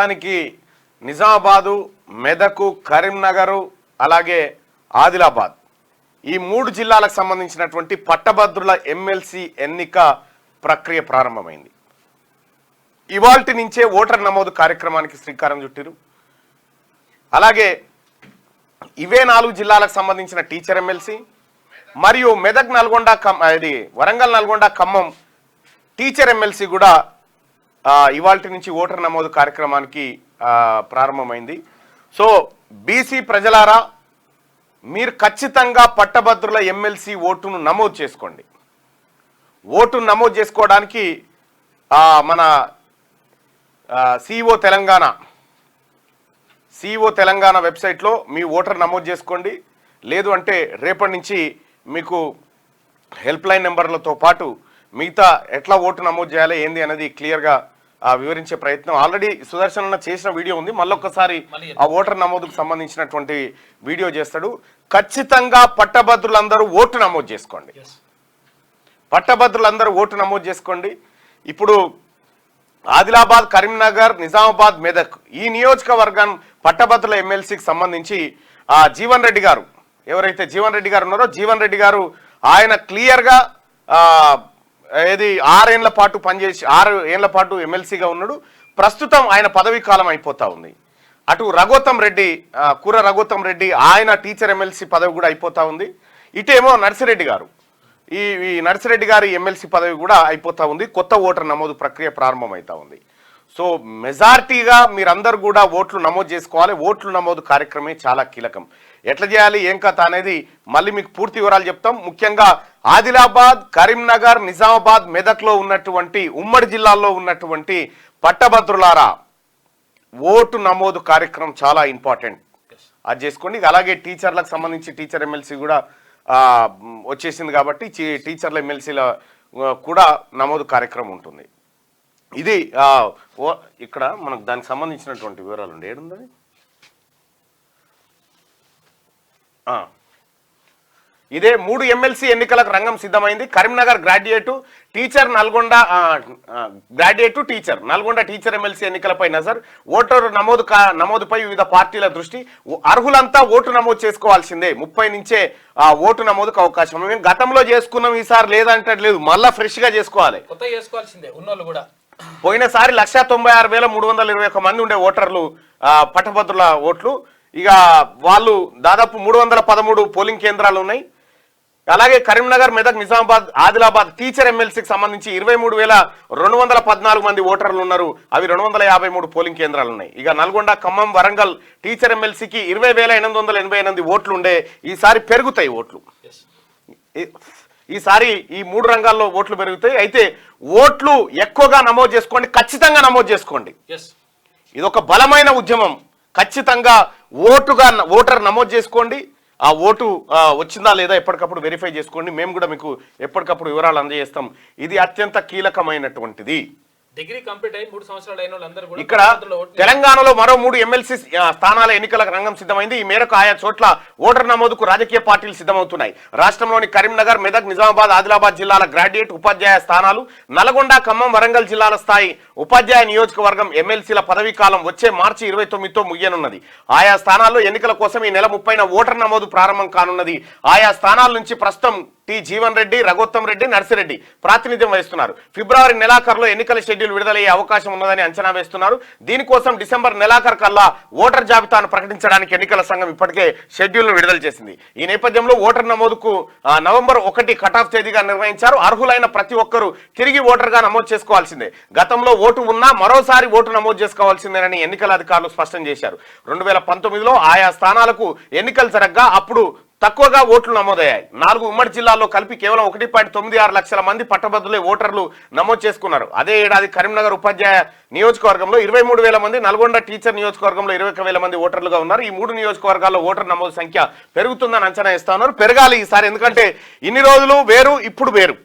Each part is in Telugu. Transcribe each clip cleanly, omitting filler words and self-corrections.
దానికి నిజామాబాదు, మెదక్, కరీంనగర్ అలాగే ఆదిలాబాద్ ఈ మూడు జిల్లాలకు సంబంధించినటువంటి పట్టభద్రుల ఎమ్మెల్సీ ఎన్నిక ప్రక్రియ ప్రారంభమైంది. ఇవాల్టి నుంచే ఓటర్ నమోదు కార్యక్రమానికి శ్రీకారం చుట్టారు. అలాగే ఇవే 4 జిల్లాలకు సంబంధించిన టీచర్ ఎమ్మెల్సీ మరియు మెదక్, నల్గొండ, వరంగల్, నల్గొండ, ఖమ్మం టీచర్ ఎమ్మెల్సీ కూడా ఇవాల్టి నుంచి ఓటర్ నమోదు కార్యక్రమానికి ప్రారంభమైంది. సో బీసీ ప్రజలారా, మీరు ఖచ్చితంగా పట్టభద్రుల ఎమ్మెల్సీ ఓటును నమోదు చేసుకోండి. ఓటును నమోదు చేసుకోవడానికి మన సిఓ తెలంగాణ వెబ్సైట్లో మీ ఓటర్ నమోదు చేసుకోండి. లేదు అంటే రేపటి నుంచి మీకు హెల్ప్ లైన్ నెంబర్లతో పాటు మిగతా ఎట్లా ఓటు నమోదు చేయాలి ఏంది అనేది క్లియర్గా వివరించే ప్రయత్నం ఆల్రెడీ సుదర్శన్ అన్న చేసిన వీడియో ఉంది. మళ్ళొక్కసారి ఆ ఓటర్ నమోదుకు సంబంధించినటువంటి వీడియో చేస్తాడు. ఖచ్చితంగా పట్టభద్రులందరూ ఓటు నమోదు చేసుకోండి. పట్టభద్రులందరూ ఓటు నమోదు చేసుకోండి. ఇప్పుడు ఆదిలాబాద్, కరీంనగర్, నిజామాబాద్, మెదక్ ఈ నియోజకవర్గం పట్టభద్రుల ఎమ్మెల్సీకి సంబంధించి జీవన్ రెడ్డి గారు, ఎవరైతే జీవన్ రెడ్డి గారు ఉన్నారో జీవన్ రెడ్డి గారు ఆయన క్లియర్గా 6 ఏళ్ల పాటు పనిచేసి 6 ఏళ్ల పాటు ఎమ్మెల్సీగా ఉన్నాడు. ప్రస్తుతం ఆయన పదవీ కాలం అయిపోతా ఉంది. అటు కూర రఘోత్తం రెడ్డి ఆయన టీచర్ ఎమ్మెల్సీ పదవి కూడా అయిపోతా ఉంది. ఇటేమో నర్సిరెడ్డి గారు, ఈ నర్సిరెడ్డి గారి ఎమ్మెల్సీ పదవి కూడా అయిపోతా ఉంది. కొత్త ఓటర్ నమోదు ప్రక్రియ ప్రారంభమవుతా ఉంది. సో మెజారిటీగా మీరందరూ కూడా ఓట్లు నమోదు చేసుకోవాలి. ఓట్లు నమోదు కార్యక్రమే చాలా కీలకం. ఎట్లా చేయాలి ఏం కథ అనేది మళ్ళీ మీకు పూర్తి వివరాలు చెప్తాం. ముఖ్యంగా ఆదిలాబాద్, కరీంనగర్, నిజామాబాద్, మెదక్లో ఉన్నటువంటి ఉమ్మడి జిల్లాల్లో ఉన్నటువంటి పట్టభద్రులారా, ఓటు నమోదు కార్యక్రమం చాలా ఇంపార్టెంట్, అది చేసుకోండి. అలాగే టీచర్లకు సంబంధించి టీచర్ ఎమ్మెల్సీ కూడా వచ్చేసింది కాబట్టి టీచర్ల ఎమ్మెల్సీల కూడా నమోదు కార్యక్రమం ఉంటుంది. ఇది ఇక్కడ మనకు దానికి సంబంధించినటువంటి వివరాలు ఉండే ఏడుందని ఇదే 3 ఎమ్మెల్సీ ఎన్నికలకు రంగం సిద్ధమైంది. Karimnagar graduate teacher, Nalgonda teacher MLC ఎన్నికలపై నజర్. ఓటరు నమోదుపై వివిధ పార్టీల దృష్టి. అర్హులంతా ఓటు నమోదు చేసుకోవాల్సిందే. 30 నుంచే ఓటు నమోదుకు అవకాశం. మేము గతంలో చేసుకున్నాం, ఈసారి లేదంటే లేదు, మళ్ళా ఫ్రెష్ గా చేసుకోవాలి. పోయినసారి 1,96,321 మంది ఉండే ఓటర్లు పట్టభద్రుల ఓట్లు. ఇక వాళ్ళు దాదాపు 313 పోలింగ్ కేంద్రాలు ఉన్నాయి. అలాగే కరీంనగర్, మెదక్, నిజామాబాద్, ఆదిలాబాద్ టీచర్ ఎమ్మెల్సీకి సంబంధించి 23,214 మంది ఓటర్లు ఉన్నారు. అవి 253 పోలింగ్ కేంద్రాలు ఉన్నాయి. ఇక నల్గొండ, ఖమ్మం, వరంగల్ టీచర్ ఎమ్మెల్సీకి 20,888 ఓట్లు ఉండే. ఈసారి పెరుగుతాయి ఓట్లు. ఈసారి ఈ 3 రంగాల్లో ఓట్లు పెరుగుతాయి. అయితే ఓట్లు ఎక్కువగా నమోదు చేసుకోండి, ఖచ్చితంగా నమోదు చేసుకోండి. ఇది ఒక బలమైన ఉద్యమం. ఖచ్చితంగా ఓటర్ నమోదు చేసుకోండి. ఆ ఓటు వచ్చిందా లేదా ఎప్పటికప్పుడు వెరిఫై చేసుకోండి. మేము కూడా మీకు ఎప్పటికప్పుడు వివరాలు అందజేస్తాం. ఇది అత్యంత కీలకమైనటువంటిది. డిగ్రీ కంప్లీట్ అయ్యి 3 సంవత్సరాలు అయిన వాళ్ళందరూ కూడా ఇక్కడ తెలంగాణలో మరో 3 ఎమ్మెల్సీ స్థానాల ఎన్నికలకు రంగం సిద్ధమైంది. ఈ మేరకు ఆయా చోట్ల ఓటర్ నమోదుకు రాజకీయ పార్టీలు సిద్ధమవుతున్నాయి. రాష్ట్రంలోని కరీంనగర్, మెదక్, నిజామాబాద్, ఆదిలాబాద్ జిల్లాల గ్రాడ్యుయేట్ ఉపాధ్యాయ స్థానాలు, నల్గొండ, ఖమ్మం, వరంగల్ జిల్లాల స్థాయి ఉపాధ్యాయ నియోజకవర్గం ఎమ్మెల్సీల పదవీ కాలం వచ్చే మార్చి 29తో ముగియనున్నది. ఆయా స్థానాల్లో ఎన్నికల కోసం ఈ నెల 30న ఓటర్ నమోదు ప్రారంభం కానున్నది. ఆయా స్థానాల నుంచి ప్రస్తుతం జీవన్ రెడ్డి, రఘోత్తం రెడ్డి, నర్సిరెడ్డి ప్రాతినిధ్యం వహిస్తున్నారు. ఫిబ్రవరి నెలాఖరులో ఎన్నికల షెడ్యూల్ విడుదలయ్యే అవకాశం ఉన్నదని అంచనా వేస్తున్నారు. దీనికోసం డిసెంబర్ నెలాఖరు కల్లా ఓటర్ జాబితాను ప్రకటించడానికి ఎన్నికల సంఘం ఇప్పటికే షెడ్యూల్ను విడుదల చేసింది. ఈ నేపథ్యంలో ఓటర్ నమోదుకు నవంబర్ 1 కటాఫ్ తేదీగా నిర్వహించారు. అర్హులైన ప్రతి ఒక్కరూ తిరిగి ఓటర్గా నమోదు చేసుకోవాల్సిందే. గతంలో ఓటు ఉన్నా మరోసారి ఓటు నమోదు చేసుకోవాల్సిందేనని ఎన్నికల అధికారులు స్పష్టం చేశారు. 2019లో ఆయా స్థానాలకు ఎన్నికలు జరగగా అప్పుడు తక్కువగా ఓట్లు నమోదయ్యాయి. 4 ఉమ్మడి జిల్లాల్లో కలిపి కేవలం 1.96 లక్షల మంది పట్టభద్రులే ఓటర్లు నమోదు చేసుకున్నారు. అదే ఏడాది కరీంనగర్ ఉపాధ్యాయ నియోజకవర్గంలో 23,000 మంది, నల్గొండ టీచర్ నియోజకవర్గంలో 21,000 మంది ఓటర్లుగా ఉన్నారు. ఈ 3 నియోజకవర్గాల్లో ఓటర్ నమోదు సంఖ్య పెరుగుతుందని అంచనా వేస్తా ఉన్నారు. పెరగాలి ఈసారి, ఎందుకంటే ఇన్ని రోజులు వేరు, ఇప్పుడు వేరు.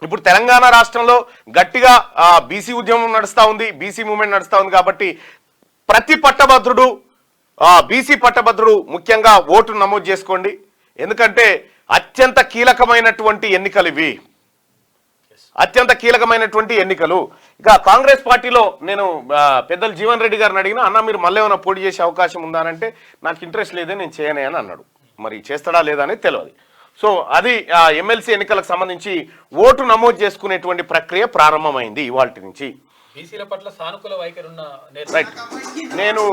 ఇప్పుడు తెలంగాణ రాష్ట్రంలో గట్టిగా బీసీ ఉద్యమం నడుస్తూ ఉంది, బీసీ మూవ్మెంట్ నడుస్తూ ఉంది. కాబట్టి ప్రతి పట్టభద్రుడు, బీసీ పట్టభద్రుడు ముఖ్యంగా ఓటు నమోదు చేసుకోండి. ఎందుకంటే అత్యంత కీలకమైనటువంటి ఎన్నికలు ఇవి. అత్యంత కీలకమైనటువంటి ఎన్నికలు. ఇక కాంగ్రెస్ పార్టీలో నేను పెద్దలు జీవన్ రెడ్డి గారిని అడిగినా, అన్న మీరు మళ్ళీ ఏమైనా పోటీ చేసే అవకాశం ఉందా అని అంటే, నాకు ఇంట్రెస్ట్ లేదే, నేను చేయనే అని అన్నాడు. మరి చేస్తాడా లేదా అనేది తెలియదు. సో అది ఎమ్మెల్సీ ఎన్నికలకు సంబంధించి ఓటు నమోదు చేసుకునేటువంటి ప్రక్రియ ప్రారంభమైంది ఇవాల్టి నుంచి. బీసీల పట్ల సానుకూల వైఖరి ఉన్న రైట్. నేను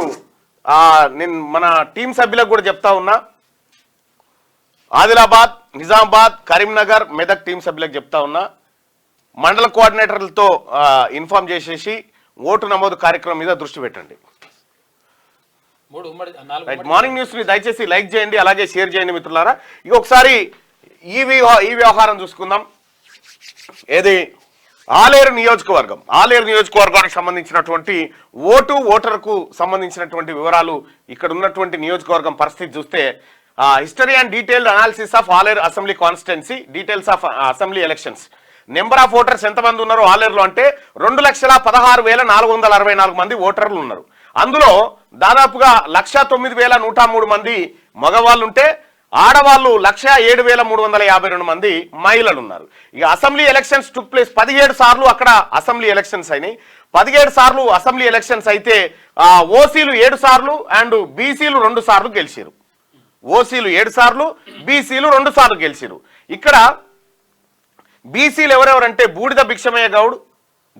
మన టీం సభ్యులకు కూడా చెప్తా ఉన్నా, ఆదిలాబాద్, నిజామాబాద్, కరీంనగర్, మెదక్ టీం సభ్యులకు చెప్తా ఉన్నా, మండల కోఆర్డినేటర్లతో ఇన్ఫార్మ్ చేసేసి ఓటు నమోదు కార్యక్రమం మీద దృష్టి పెట్టండి. రైట్. మార్నింగ్ న్యూస్ ని దయచేసి లైక్ చేయండి, అలాగే షేర్ చేయండి మిత్రులారా. ఇక ఒకసారి ఈ వ్యవహారం చూసుకుందాం. ఏది ఆలేరు నియోజకవర్గానికి సంబంధించినటువంటి ఓటర్కు సంబంధించినటువంటి వివరాలు, ఇక్కడ ఉన్నటువంటి నియోజకవర్గం పరిస్థితి చూస్తే, history and detailed analysis of Alair assembly constituency, details of assembly elections. Number of voters ఎంతమంది ఉన్నారు ఆలేరులో అంటే 2,16,464 మంది ఓటర్లు ఉన్నారు. అందులో దాదాపుగా 1,09,103 మంది మగవాళ్ళు ఉంటే, ఆడవాళ్ళు 1,07,352 మంది మహిళలు ఉన్నారు. ఇక అసెంబ్లీ ఎలక్షన్స్ టుక్ ప్లేస్ 17 సార్లు అక్కడ అసెంబ్లీ ఎలక్షన్స్ అయినాయి. 17 సార్లు అసెంబ్లీ ఎలక్షన్స్ అయితే ఓసీలు 7 సార్లు అండ్ బీసీలు 2 సార్లు గెలిచారు. ఓసీలు 7 సార్లు, బీసీలు 2 సార్లు గెలిచారు. ఇక్కడ బీసీలు ఎవరెవరంటే బూడిద భిక్షమయ్య గౌడ్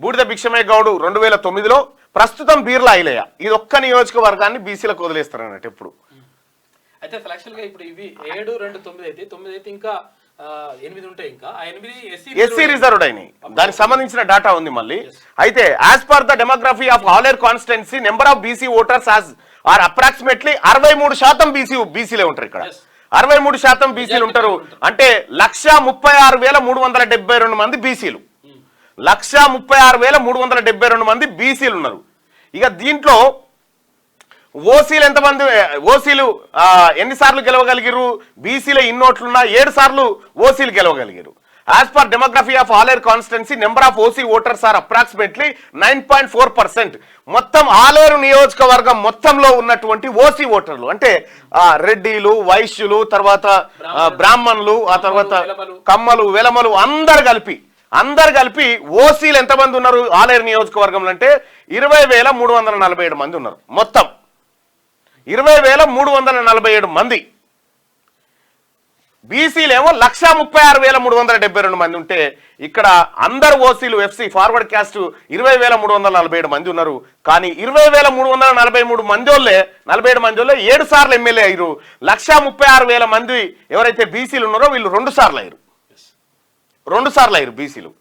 2009లో, ప్రస్తుతం బీర్లా ఐలయ్య. ఇది ఒక్క నియోజకవర్గాన్ని బీసీలకు వదిలేస్తారు అన్నట్టు ఎప్పుడు. అయితే యాక్చువల్ గా ఇప్పుడు ఇవి 7, 2, 9 అయితే ఇంకా 8 ఉంటాయి. ఇంకా ఆ 8 ఎస్సీ రిజర్వ్డ్ అయినాయి. దానికి సంబంధించిన డేటా ఉంది మళ్ళీ. అయితే as per the demography of Alair constituency, number of BC voters are approximately 63% బీసీలే ఉంటారు. ఇక్కడ 63% బీసీలు ఉంటారు. అంటే 1,36,372 మంది బీసీలు, 1,36,372 మంది బీసీలు ఉన్నారు. ఇక దీంట్లో ఓసీలు ఎంతమంది, ఓసీలు ఎన్నిసార్లు గెలవగలిగారు? బీసీలో ఇన్నోట్లున్నా 7 సార్లు ఓసీలు గెలవగలిగారు. As per demography of Alair constituency, number of OC voters are approximately 9.4%. మొత్తం ఆలేరు నియోజకవర్గం మొత్తంలో ఉన్నటువంటి ఓసీ ఓటర్లు అంటే రెడ్డిలు, వైశ్యులు, తర్వాత బ్రాహ్మణులు, ఆ తర్వాత కమ్మలు, వెలమలు అందరు కలిపి ఓసీలు ఎంతమంది ఉన్నారు ఆలేరు నియోజకవర్గంలో అంటే 20,347 మంది ఉన్నారు. మొత్తం 20,347 మంది. బీసీలేమో 1,36,372 మంది ఉంటే, ఇక్కడ అందరు ఓసీలు ఎఫ్సీ ఫార్వర్డ్ క్యాస్ట్ 20,347 మంది ఉన్నారు. కానీ 20,343 మందిలోనే 47 మందిలో 7 సార్లు ఎమ్మెల్యే అయ్యారు. 1,36,000 మంది ఎవరైతే బీసీలు ఉన్నారో వీళ్ళు 2 సార్లు అయ్యారు బీసీలు.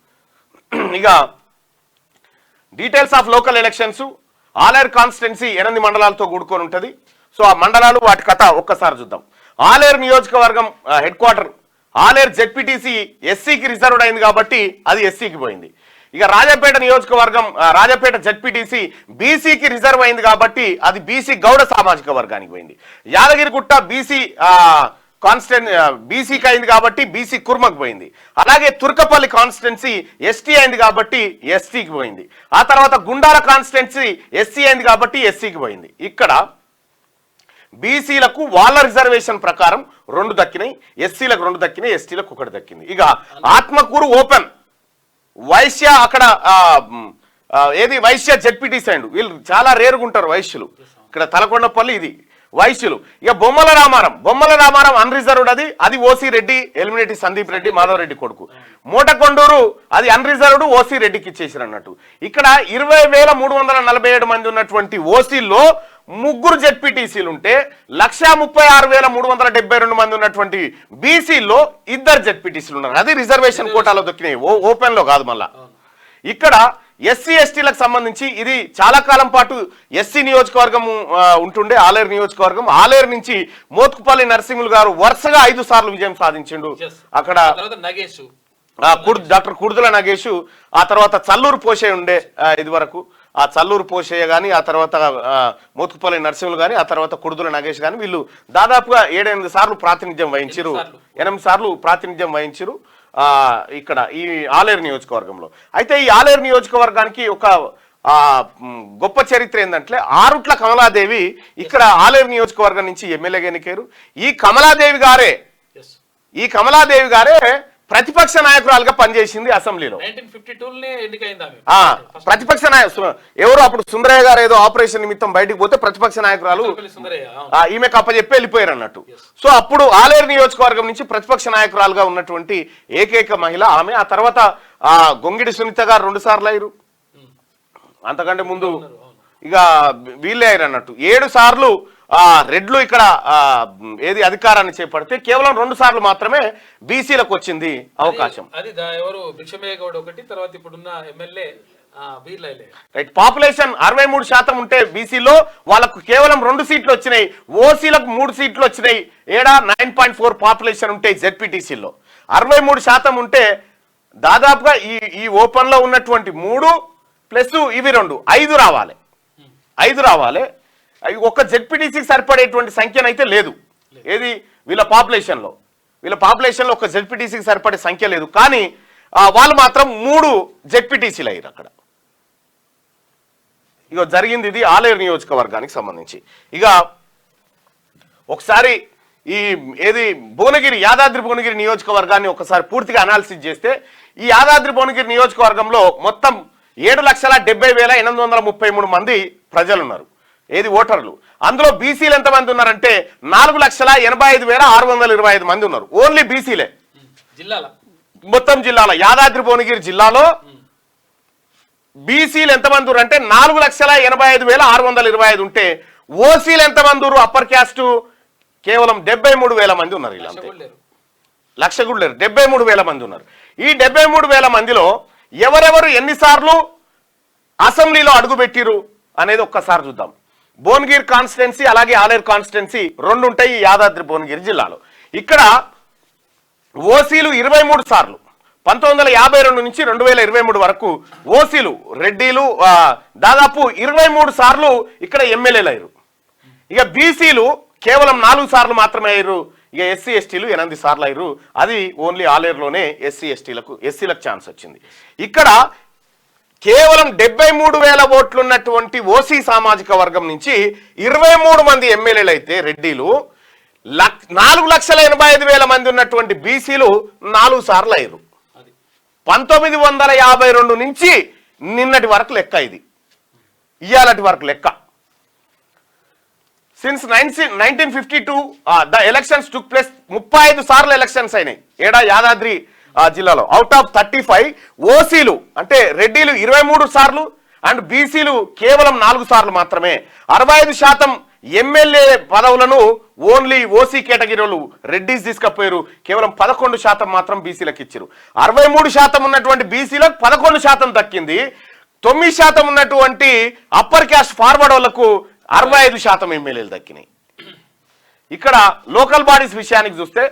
ఇక details of local elections, Alair constituency 8 మండలాలతో కూడుకొని ఉంటుంది. సో ఆ మండలాలు, వాటి కథ ఒక్కసారి చూద్దాం. ఆలేరు నియోజకవర్గం హెడ్ క్వార్టర్ ఆలేరు జెడ్పీటీసీ ఎస్సీకి రిజర్వ్డ్ అయింది కాబట్టి అది ఎస్సీకి పోయింది. ఇక రాజపేట నియోజకవర్గం, రాజపేట జెడ్పీటీసీ బీసీకి రిజర్వ్ అయింది కాబట్టి అది బీసీ గౌడ సామాజిక వర్గానికి పోయింది. యాదగిరిగుట్ట బీసీ బీసీకి అయింది కాబట్టి బీసీ కుర్మకు పోయింది. అలాగే తుర్కపల్లి కాన్స్టిట్యున్సీ ఎస్టీ అయింది కాబట్టి ఎస్టీకి పోయింది. ఆ తర్వాత గుండాల కాన్స్టిట్యున్సీ ఎస్సీ అయింది కాబట్టి ఎస్సీకి పోయింది. ఇక్కడ బీసీలకు వాళ్ళ రిజర్వేషన్ ప్రకారం 2 దక్కినాయి, ఎస్సీలకు 2 దక్కినాయి, ఎస్టీలకు 1 దక్కింది. ఇక ఆత్మకూరు ఓపెన్ వైశ్య, అక్కడ వైశ్య జెడ్పీటీసీ అయిండు. వీళ్ళు చాలా రేరుగా ఉంటారు వైశ్యులు. ఇక్కడ తలకొండపల్లి ఇది వైశ్యులు. ఇక బొమ్మల రామారం అన్రిజర్వ్డ్, అది ఓసీ రెడ్డి, ఎలిమినేటి సందీప్ రెడ్డి, మాధవ్ రెడ్డి కొడుకు. మోటకొండూరు అది అన్రిజర్వ్డ్, ఓసీ రెడ్డికి ఇచ్చేసారు అన్నట్టు. ఇక్కడ 20,347 మంది ఉన్నటువంటి ఓసీల్లో 3 జెడ్పీటీసీలు ఉంటే 1,36,372 మంది ఉన్నటువంటి బీసీల్లో 2 జెడ్పీటీసీలు ఉన్నారు. అది రిజర్వేషన్ కోటాలో దొక్కినాయి, ఓపెన్ లో కాదు. మళ్ళా ఇక్కడ ఎస్సీ ఎస్టీలకు సంబంధించి ఇది చాలా కాలం పాటు ఎస్సీ నియోజకవర్గం ఉంటుండే ఆలేరు నియోజకవర్గం. ఆలేరు నుంచి మోత్కుపల్లి నరసింహులు గారు వరుసగా 5 సార్లు విజయం సాధించిండు. అక్కడ డాక్టర్ కుర్దుల నగేష్, ఆ తర్వాత చల్లూరు పోషయ్య ఉండే ఇది వరకు. ఆ చల్లూరు పోషయ్య కానీ, ఆ తర్వాత మోత్కుపల్లి నరసింహులు కానీ, ఆ తర్వాత కుర్దుల నగేష్ కానీ, వీళ్ళు దాదాపుగా 7-8 సార్లు ప్రాతినిధ్యం వహించారు. 8 సార్లు ప్రాతినిధ్యం వహించారు ఇక్కడ ఈ ఆలేరు నియోజకవర్గంలో. అయితే ఈ ఆలేరు నియోజకవర్గానికి ఒక గొప్ప చరిత్ర ఏంటంటే, ఆరుట్ల కమలాదేవి ఇక్కడ ఆలేరు నియోజకవర్గం నుంచి ఎమ్మెల్యేగా ఎన్నికారు. ఈ కమలాదేవి గారే ప్రతిపక్ష నాయకురాలుగా పనిచేసింది అసెంబ్లీలో. 1952 ఎన్నికైంది ఆమె. ప్రతిపక్ష ఎవరు అప్పుడు సుందరయ్య గారు ఏదో ఆపరేషన్ నిమిత్తం బయటికి పోతే ప్రతిపక్ష నాయకురాలు ఈమెకు అప్పచెప్పి వెళ్ళిపోయారు అన్నట్టు. సో అప్పుడు ఆలేరు నియోజకవర్గం నుంచి ప్రతిపక్ష నాయకురాలుగా ఉన్నటువంటి ఏకైక మహిళ ఆమె. ఆ తర్వాత గొంగిడి సునీత గారు 2 సార్లు అయ్యారు, అంతకంటే ముందు ఇక వీళ్ళే అయ్యారు అన్నట్టు. 7 సార్లు రెడ్లు ఇక్కడ ఏది అధికారాన్ని చేపడితే కేవలం 2 సార్లు మాత్రమే బీసీలకు వచ్చింది అవకాశం. అది ఎవరు భిక్షమయ్య గౌడ్ ఒకటి, తర్వాత ఇప్పుడున్న ఎమ్మెల్యే రైట్. పాపులేషన్ 63% ఉంటే బీసీలో వాళ్ళకు కేవలం 2 సీట్లు వచ్చినాయి, ఓసీలకు 3 సీట్లు వచ్చినాయి. 9.4 పాపులేషన్ ఉంటే జెడ్పీటీసీలో 63% ఉంటే దాదాపుగా ఈ ఓపెన్ లో ఉన్నటువంటి 3 ప్లస్ ఇవి 2 5 రావాలి. 5 రావాలి. ఒక్క జెడ్పీటీసీకి సరిపడేటువంటి సంఖ్యనైతే లేదు. ఏది వీళ్ళ పాపులేషన్లో ఒక జెడ్పీటీసీకి సరిపడే సంఖ్య లేదు. కానీ వాళ్ళు మాత్రం 3 జెడ్పీటీసీలు అయ్యారు అక్కడ. ఇక జరిగింది ఇది ఆలేరు నియోజకవర్గానికి సంబంధించి. ఇక ఒకసారి యాదాద్రి భువనగిరి నియోజకవర్గాన్ని ఒకసారి పూర్తిగా అనాలిసిస్ చేస్తే ఈ యాదాద్రి భువనగిరి నియోజకవర్గంలో మొత్తం 7,70,833 మంది ప్రజలు ఉన్నారు, ఓటర్లు. అందులో బీసీలు ఎంతమంది ఉన్నారంటే 4,85,625 మంది ఉన్నారు. ఓన్లీ బీసీలే మొత్తం జిల్లాలో. యాదాద్రి భువనగిరి జిల్లాలో బీసీలు ఎంతమంది అంటే 4,85,625 ఉంటే ఓసీలు ఎంతమంది అప్పర్ క్యాస్ట్ కేవలం 73,000 మంది ఉన్నారు. ఇలా లక్ష కూడా లేరు, 73,000 మంది ఉన్నారు. ఈ 73,000 మందిలో ఎవరెవరు ఎన్నిసార్లు అసెంబ్లీలో అడుగుపెట్టిరు అనేది ఒక్కసారి చూద్దాం. భువనగిరి కాన్స్టిట్యున్సీ అలాగే ఆలేరు కాన్స్టిట్యున్సీ 2 ఉంటాయి ఈ యాదాద్రి భువనగిరి జిల్లాలో. ఇక్కడ ఓసీలు 23 సార్లు 1952 నుంచి 2023 వరకు ఓసీలు రెడ్డిలు దాదాపు 23 సార్లు ఇక్కడ ఎమ్మెల్యేలు అయ్యారు. ఇక బీసీలు కేవలం 4 సార్లు మాత్రమే అయ్యారు. ఇక ఎస్సీ ఎస్టీలు 8 సార్లు అయ్యారు. అది ఓన్లీ ఆలేరులోనే ఎస్సీలకు ఛాన్స్ వచ్చింది. ఇక్కడ కేవలం 73,000 ఓట్లు ఉన్నటువంటి ఓసీ సామాజిక వర్గం నుంచి 23 మంది ఎమ్మెల్యేలు అయితే రెడ్డిలు, 4,85,000 మంది ఉన్నటువంటి బీసీలు 4 సార్లు అయ్యారు. 1952 నుంచి నిన్నటి వరకు లెక్క, ఇది ఇయాలటి వరకు లెక్క. Since 1952 the elections took place. 35 సార్లు ఎలక్షన్స్ అయినాయి యాదాద్రి జిల్లాలో. అవుట్ ఆఫ్ 35 ఓసీలు అంటే రెడ్డిలు 23 సార్లు అండ్ బీసీలు కేవలం 4 సార్లు మాత్రమే. 65% ఎమ్మెల్యే పదవులను ఓన్లీ ఓసీ కేటగిరీలు రెడ్డిస్ తీసుకపోయారు. కేవలం 11% మాత్రం బీసీలకు ఇచ్చారు. 63% ఉన్నటువంటి బీసీలకు 11% దక్కింది. 9% ఉన్నటువంటి అప్పర్ క్యాస్ట్ ఫార్వర్డ్ వాళ్లకు 65% ఎమ్మెల్యేలు దక్కినాయి. ఇక్కడ లోకల్ బాడీస్ విషయానికి చూస్తే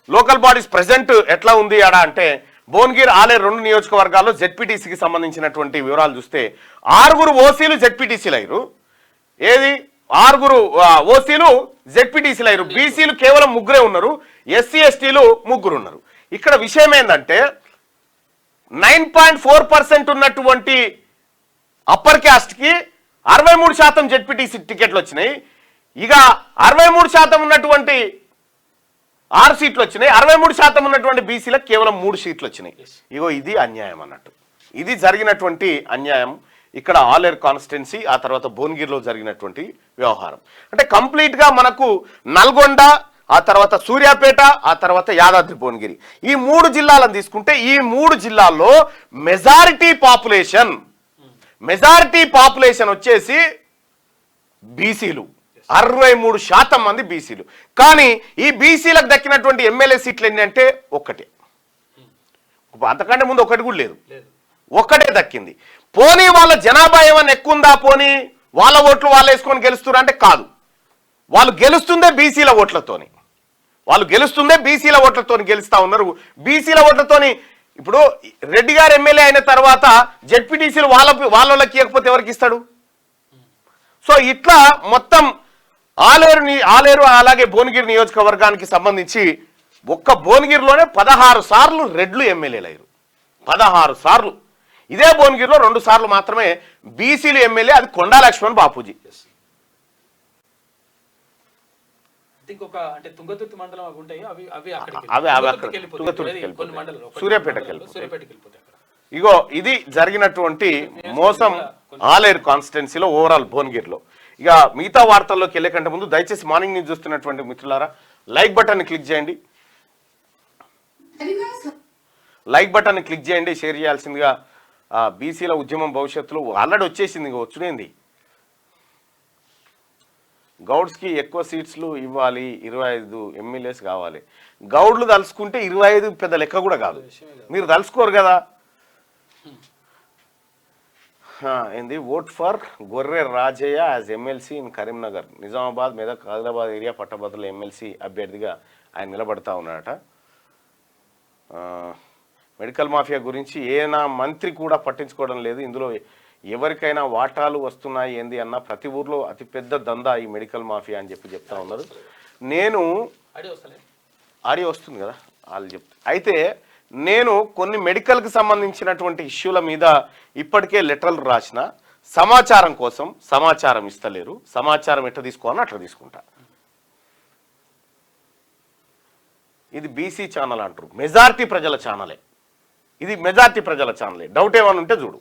లోకల్ బాడీస్ ప్రెసెంట్ ఎట్లా ఉంది అంటే భువనగిరి ఆలేరు 2 నియోజకవర్గాల్లో జెడ్పీటీసీకి సంబంధించినటువంటి వివరాలు చూస్తే 6 ఓసీలు జెడ్పీటీసీలు అయ్యారు. 6 ఓసీలు జెడ్పీటీసీలు అయ్యారు. బీసీలు కేవలం 3 ఉన్నారు, ఎస్సీ ఎస్టీలు 3 ఉన్నారు. ఇక్కడ విషయం ఏంటంటే 9.4% ఉన్నటువంటి అప్పర్ క్యాస్ట్ కి 63% జెడ్పీటీసీ టికెట్లు వచ్చినాయి. ఇక 63% ఉన్నటువంటి 6 సీట్లు వచ్చినాయి. 63% ఉన్నటువంటి బీసీలకు కేవలం 3 సీట్లు వచ్చినాయి. ఇగో ఇది అన్యాయం అన్నట్టు. ఇది జరిగినటువంటి అన్యాయం ఇక్కడ ఆలేరు కాన్స్టిట్యున్సీ ఆ తర్వాత భువనగిరిలో జరిగినటువంటి వ్యవహారం. అంటే కంప్లీట్ గా మనకు నల్గొండ ఆ తర్వాత సూర్యాపేట ఆ తర్వాత యాదాద్రి భువనగిరి ఈ 3 జిల్లాలను తీసుకుంటే ఈ 3 జిల్లాల్లో మెజారిటీ పాపులేషన్ వచ్చేసి బీసీలు 63% మంది బీసీలు. కానీ ఈ బీసీలకు దక్కినటువంటి ఎమ్మెల్యే సీట్లు ఎన్ని అంటే 1, అంతకంటే ముందు 1 కూడా లేదు, 1 దక్కింది. పోనీ వాళ్ళ జనాభా ఏమన్నా ఎక్కువ ఉందా, పోనీ వాళ్ళ ఓట్లు వాళ్ళు వేసుకొని గెలుస్తున్నారు అంటే కాదు. వాళ్ళు గెలుస్తుందే బీసీల ఓట్లతోని, గెలుస్తా ఉన్నారు. బీసీల ఓట్లతోని ఇప్పుడు రెడ్డి గారు ఎమ్మెల్యే అయిన తర్వాత జెడ్పీటీసీలు వాళ్ళకి ఇవ్వకపోతే ఎవరికి ఇస్తాడు? సో ఇట్లా మొత్తం ఆలేరు అలాగే భువనగిరి నియోజకవర్గానికి సంబంధించి ఒక్క భువనగిరిలోనే 16 సార్లు రెడ్లు ఎమ్మెల్యేలు అయ్యారు. 16 సార్లు. ఇదే భువనగిరిలో 2 సార్లు మాత్రమే బీసీలు ఎమ్మెల్యే, అది కొండా లక్ష్మణ్ బాపూజీ. ఇంకొక అంటే తుంగతుర్తి మండలం అవి ఉంటాయి, అవి అవి అక్కడికి కొన్ని మండలాలు సూర్యాపేటకి వెళ్ళిపోతాయి అక్కడ. ఇగో ఇది జరిగినటువంటి మోసం ఆలేరు కాన్స్టిట్యున్సీలో ఓవరాల్ భువనగిరిలో. ఇక మిగతా వార్తల్లోకి వెళ్ళే కంటే ముందు దయచేసి మార్నింగ్ న్యూస్ చూస్తున్నటువంటి మిత్రులారా లైక్ బటన్ క్లిక్ చేయండి, లైక్ బటన్ క్లిక్ చేయండి, షేర్ చేయాల్సిందిగా. బీసీల ఉద్యమం భవిష్యత్తులో ఆల్రెడీ వచ్చేసింది, ఇంకా వచ్చునేంది. గౌడ్స్కి ఎక్కువ సీట్స్లు ఇవ్వాలి, 25 ఎమ్మెల్యేస్ కావాలి. గౌడ్లు తలుసుకుంటే 25 పెద్ద లెక్క కూడా కాదు, మీరు తలుసుకోరు కదా. ఏంది vote for Gorre Rajaiah as MLC in Karimnagar, Nizamabad, Medak, Adilabad area పట్టభద్రుల ఎమ్మెల్సీ అభ్యర్థిగా ఆయన నిలబడతా ఉన్నాడట. మెడికల్ మాఫియా గురించి ఏనా మంత్రి కూడా పట్టించుకోవడం లేదు. ఇందులో ఎవరికైనా వాటాలు వస్తున్నాయి ఏంది అన్న ప్రతి ఊర్లో అతిపెద్ద దందా ఈ మెడికల్ మాఫియా అని చెప్తా ఉన్నారు. నేను ఆడియో వస్తుంది కదా వాళ్ళు చెప్తా. అయితే నేను కొన్ని మెడికల్కి సంబంధించినటువంటి ఇష్యూల మీద ఇప్పటికే లెటర్లు రాసిన, సమాచారం కోసం సమాచారం ఇస్తలేరు. సమాచారం ఎట్లా తీసుకోవాలని అట్లా తీసుకుంటా. ఇది బీసీ ఛానల్ అంటారు, మెజారిటీ ప్రజల ఛానలే ఇది, మెజారిటీ ప్రజల ఛానలే. డౌట్ ఏమైనా ఉంటే చూడు.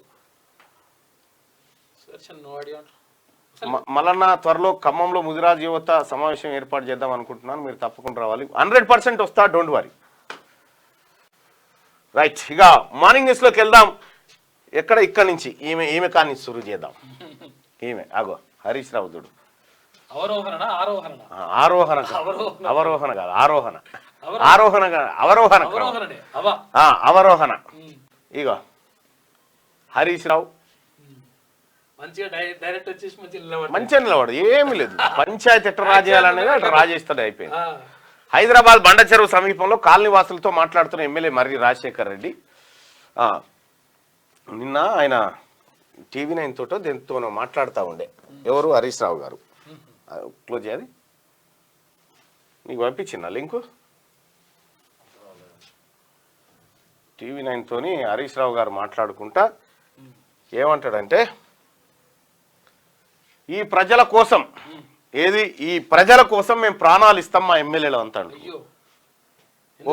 మళ్ళా త్వరలో ఖమ్మంలో ముదిరాజ్ యువత సమావేశం ఏర్పాటు చేద్దాం అనుకుంటున్నాను, మీరు తప్పకుండా రావాలి. 100% వస్తా, డోంట్ వరీ. రైట్, ఇక మార్నింగ్ న్యూస్లోకి వెళ్దాం. ఇక్కడి నుంచి ఈమె కానీ సురు చేద్దాం. ఈమె అగో హరీష్ రావు చూడు. ఆరోహణ కాదు, అవరోహణ. ఇగో హరీష్ రావు మంచిగా నిలబడు, ఏమి లేదు. పంచాయతీ ఎట్లా రాజేయాలనేది అట్లా రాజేస్తాడు, అయిపోయింది. హైదరాబాద్ బండ చెరువు సమీపంలో కాలనీవాసులతో మాట్లాడుతున్న ఎమ్మెల్యే మర్రి రాజశేఖర్ రెడ్డి. నిన్న ఆయన TV9 తోటో దీంతో మాట్లాడుతూ ఉండే. ఎవరు? హరీష్ రావు గారు. క్లోజ్ చేయాలి, నీకు పంపించిందా లింకు? TV9 తోని హరీష్ రావు గారు మాట్లాడుకుంటా ఏమంటాడంటే, ఈ ప్రజల కోసం ఈ ప్రజల కోసం మేము ప్రాణాలు ఇస్తాం మా ఎమ్మెల్యేలు అంటాడు.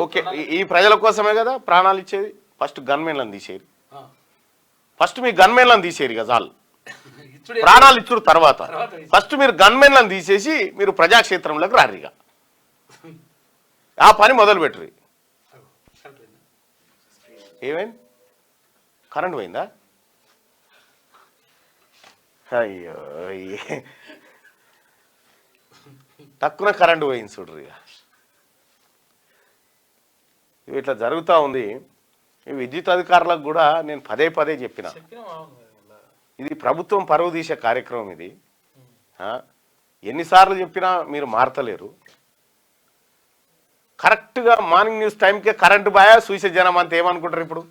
ఓకే, ఈ ప్రజల కోసమే కదా ప్రాణాలు ఇచ్చేది. ఫస్ట్ గన్మెన్లను తీసేది, ఫస్ట్ మీ గన్మెన్లను తీసేది కదా చాలు. ప్రాణాలు ఇచ్చుడు తర్వాత. ఫస్ట్ మీరు గన్మెన్లను తీసేసి మీరు ప్రజాక్షేత్రంలోకి రారిగా, ఆ పని మొదలు పెట్టరు. ఏమైంది? కరెంట్ పోయిందా? అయ్యో, తక్కువ కరెంటు పోయింది చూడ్రు. ఇవి ఇట్లా జరుగుతూ ఉంది. ఈ విద్యుత్ అధికారులకు కూడా నేను పదే చెప్పిన, ఇది ప్రభుత్వం పరువు తీసే కార్యక్రమం. ఇది ఎన్నిసార్లు చెప్పినా మీరు మారతలేరు. కరెక్ట్గా మార్నింగ్ న్యూస్ టైంకే కరెంటు బాయా చూసే జనం అంతా ఏమనుకుంటారు ఇప్పుడు?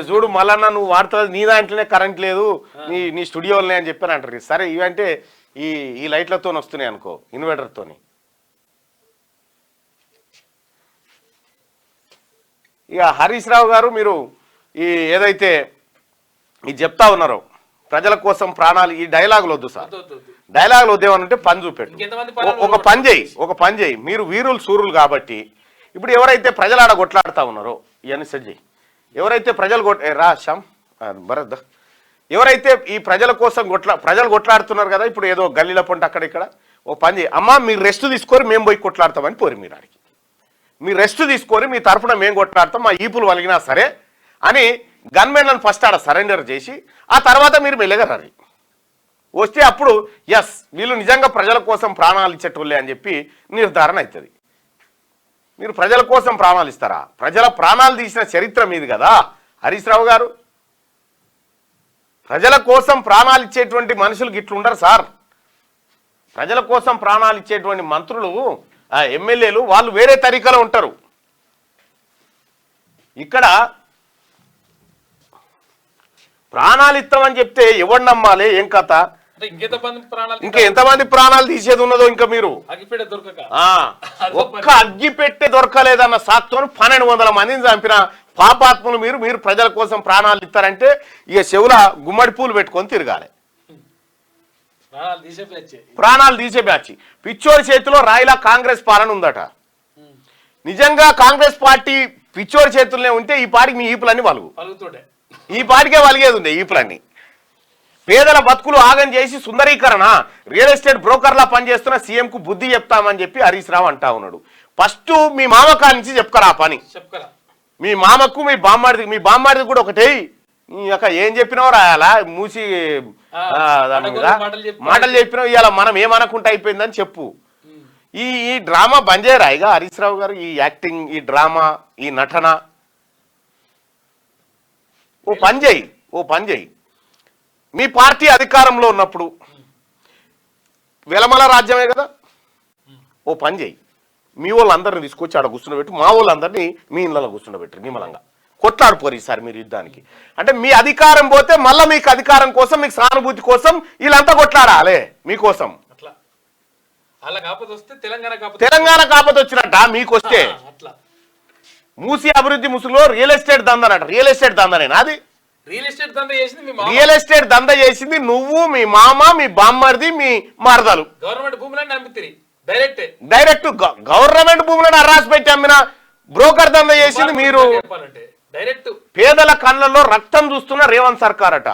చూడు మళ్ళా నువ్వు వాడుతుంది, నీ దాంట్లోనే కరెంట్ లేదు, నీ స్టూడియోలోనే అని చెప్పాను అంటారు. సరే, ఇవంటే ఈ లైట్లతో వస్తున్నాయి అనుకో, ఇన్వర్టర్తోని. ఇక హరీష్ రావు గారు మీరు ఏదైతే ఇది చెప్తా ఉన్నారో ప్రజల కోసం ప్రాణాలు, ఈ డైలాగులు వద్దు సార్. డైలాగులు వద్దేమనంటే పని చూపెట్టు. ఒక పని చేయి. మీరు వీరులు సూరులు కాబట్టి ఇప్పుడు ఎవరైతే ప్రజలు ఆడ కొట్లాడుతూ ఉన్నారో ఇవన్నీ సెట్ చేయి. ఎవరైతే ప్రజలు భరత్ ఎవరైతే ఈ ప్రజల కోసం ప్రజలు కొట్లాడుతున్నారు కదా, ఇప్పుడు ఏదో గల్లీల పొంట అక్కడ ఇక్కడ, ఓ పని చేయి. అమ్మ మీరు రెస్ట్ తీసుకొని మేము పోయి కొట్లాడతామని పోరు. మీరు ఆడికి మీరు రెస్ట్ తీసుకొని మీ తరఫున మేము కొట్లాడతాం, మా ఈపులు వలిగినా సరే అని గన్మెన్లను ఫస్ట్ ఆడ సరెండర్ చేసి ఆ తర్వాత మీరు మెల్లగా రండి వస్తే అప్పుడు ఎస్ వీళ్ళు నిజంగా ప్రజల కోసం ప్రాణాలు ఇచ్చేటోళ్ళే అని చెప్పి నిర్ధారణ అవుతుంది. మీరు ప్రజల కోసం ప్రాణాలు ఇస్తారా? ప్రజల ప్రాణాలు తీసిన చరిత్ర మీది కదా హరీష్ రావు గారు. ప్రజల కోసం ప్రాణాలు ఇచ్చేటువంటి మనుషులు గిట్లుండరు సార్. ప్రజల కోసం ప్రాణాలు ఇచ్చేటువంటి మంత్రులు, ఎమ్మెల్యేలు వాళ్ళు వేరే తరీకాలో ఉంటారు. ఇక్కడ ప్రాణాలు ఇస్తామని చెప్తే ఎవరు నమ్మాలి? ఏం కథ? ఇంకా ఎంతమంది ప్రాణాలు తీసేది ఉన్నదో ఇంకా మీరు ఒక్క అగ్గిపెట్టే దొరకలేదన్న సాక్తో 1200 మందిని చంపిన పాపాత్ములు మీరు ప్రజల కోసం ప్రాణాలు ఇస్తారంటే ఇక చెవుల గుమ్మడి పూలు పెట్టుకొని తిరగాలి. ప్రాణాలు తీసే బ్యాచ్. పిచ్చోడి చేతిలో రాయిలా కాంగ్రెస్ పాలన ఉందట. నిజంగా కాంగ్రెస్ పార్టీ పిచ్చోడి చేతుల్లోనే ఉంటే ఈ పాటికి మీ ఈపులన్నీ వలుగుతుండే, ఈ పాటికే వలిగేది ఉండే ఈపులన్నీ. పేదల బతుకులు ఆగం చేసి సుందరీకరణ రియల్ ఎస్టేట్ బ్రోకర్లా పనిచేస్తున్న సీఎంకు బుద్ధి చెప్తామని చెప్పి హరీష్ రావు అంటా ఉన్నాడు. ఫస్ట్ మీ మామకా నుంచి చెప్పుకరా ఆ పని. మీ మామకు మీ బామ్మాడిది కూడా ఒకటే ఏం చెప్పినావు రాయాలా మూసి మాటలు చెప్పినావు. ఇవాళ మనం ఏమనుకుంటే అయిపోయిందని చెప్పు. ఈ డ్రామా బంద్ చేయరా ఇక హరీష్ రావు గారు? ఈ యాక్టింగ్, ఈ డ్రామా, ఈ నటన ఓ పని చేయి. మీ పార్టీ అధికారంలో ఉన్నప్పుడు వెలమల రాజ్యమే కదా, ఓ పని చేయి. మీ వాళ్ళందరినీ తీసుకొచ్చి ఆడ కూర్చుండబెట్టి మా వాళ్ళందరినీ మీ ఇళ్ళలో కూర్చుండబెట్టి నిమ్మలంగా కొట్లాడిపోరు ఈసారి మీరు యుద్ధానికి. అంటే మీ అధికారం పోతే మళ్ళీ మీకు అధికారం కోసం, మీకు సానుభూతి కోసం వీళ్ళంతా కొట్లాడాలి మీకోసం. తెలంగాణ కాకపోతే వచ్చినట్ట మీకొస్తే మూసి అభివృద్ధి ముసుగులో రియల్ ఎస్టేట్ దందనట. రియల్ ఎస్టేట్ దందనేనా అది? రియల్ ఎస్టేట్ దంద చేసింది నువ్వు, మీ మామ, మీ బామ్మర్ది, మీ మరదలు. గవర్నమెంట్ భూములని డైరెక్ట్ గవర్నమెంట్ భూములను అర్రాసి పెట్టి అమ్మిన బ్రోకర్ దంద చేసింది మీరు. పేదల కళ్ళల్లో రక్తం చూస్తున్న రేవంత్ సర్కార్ అట.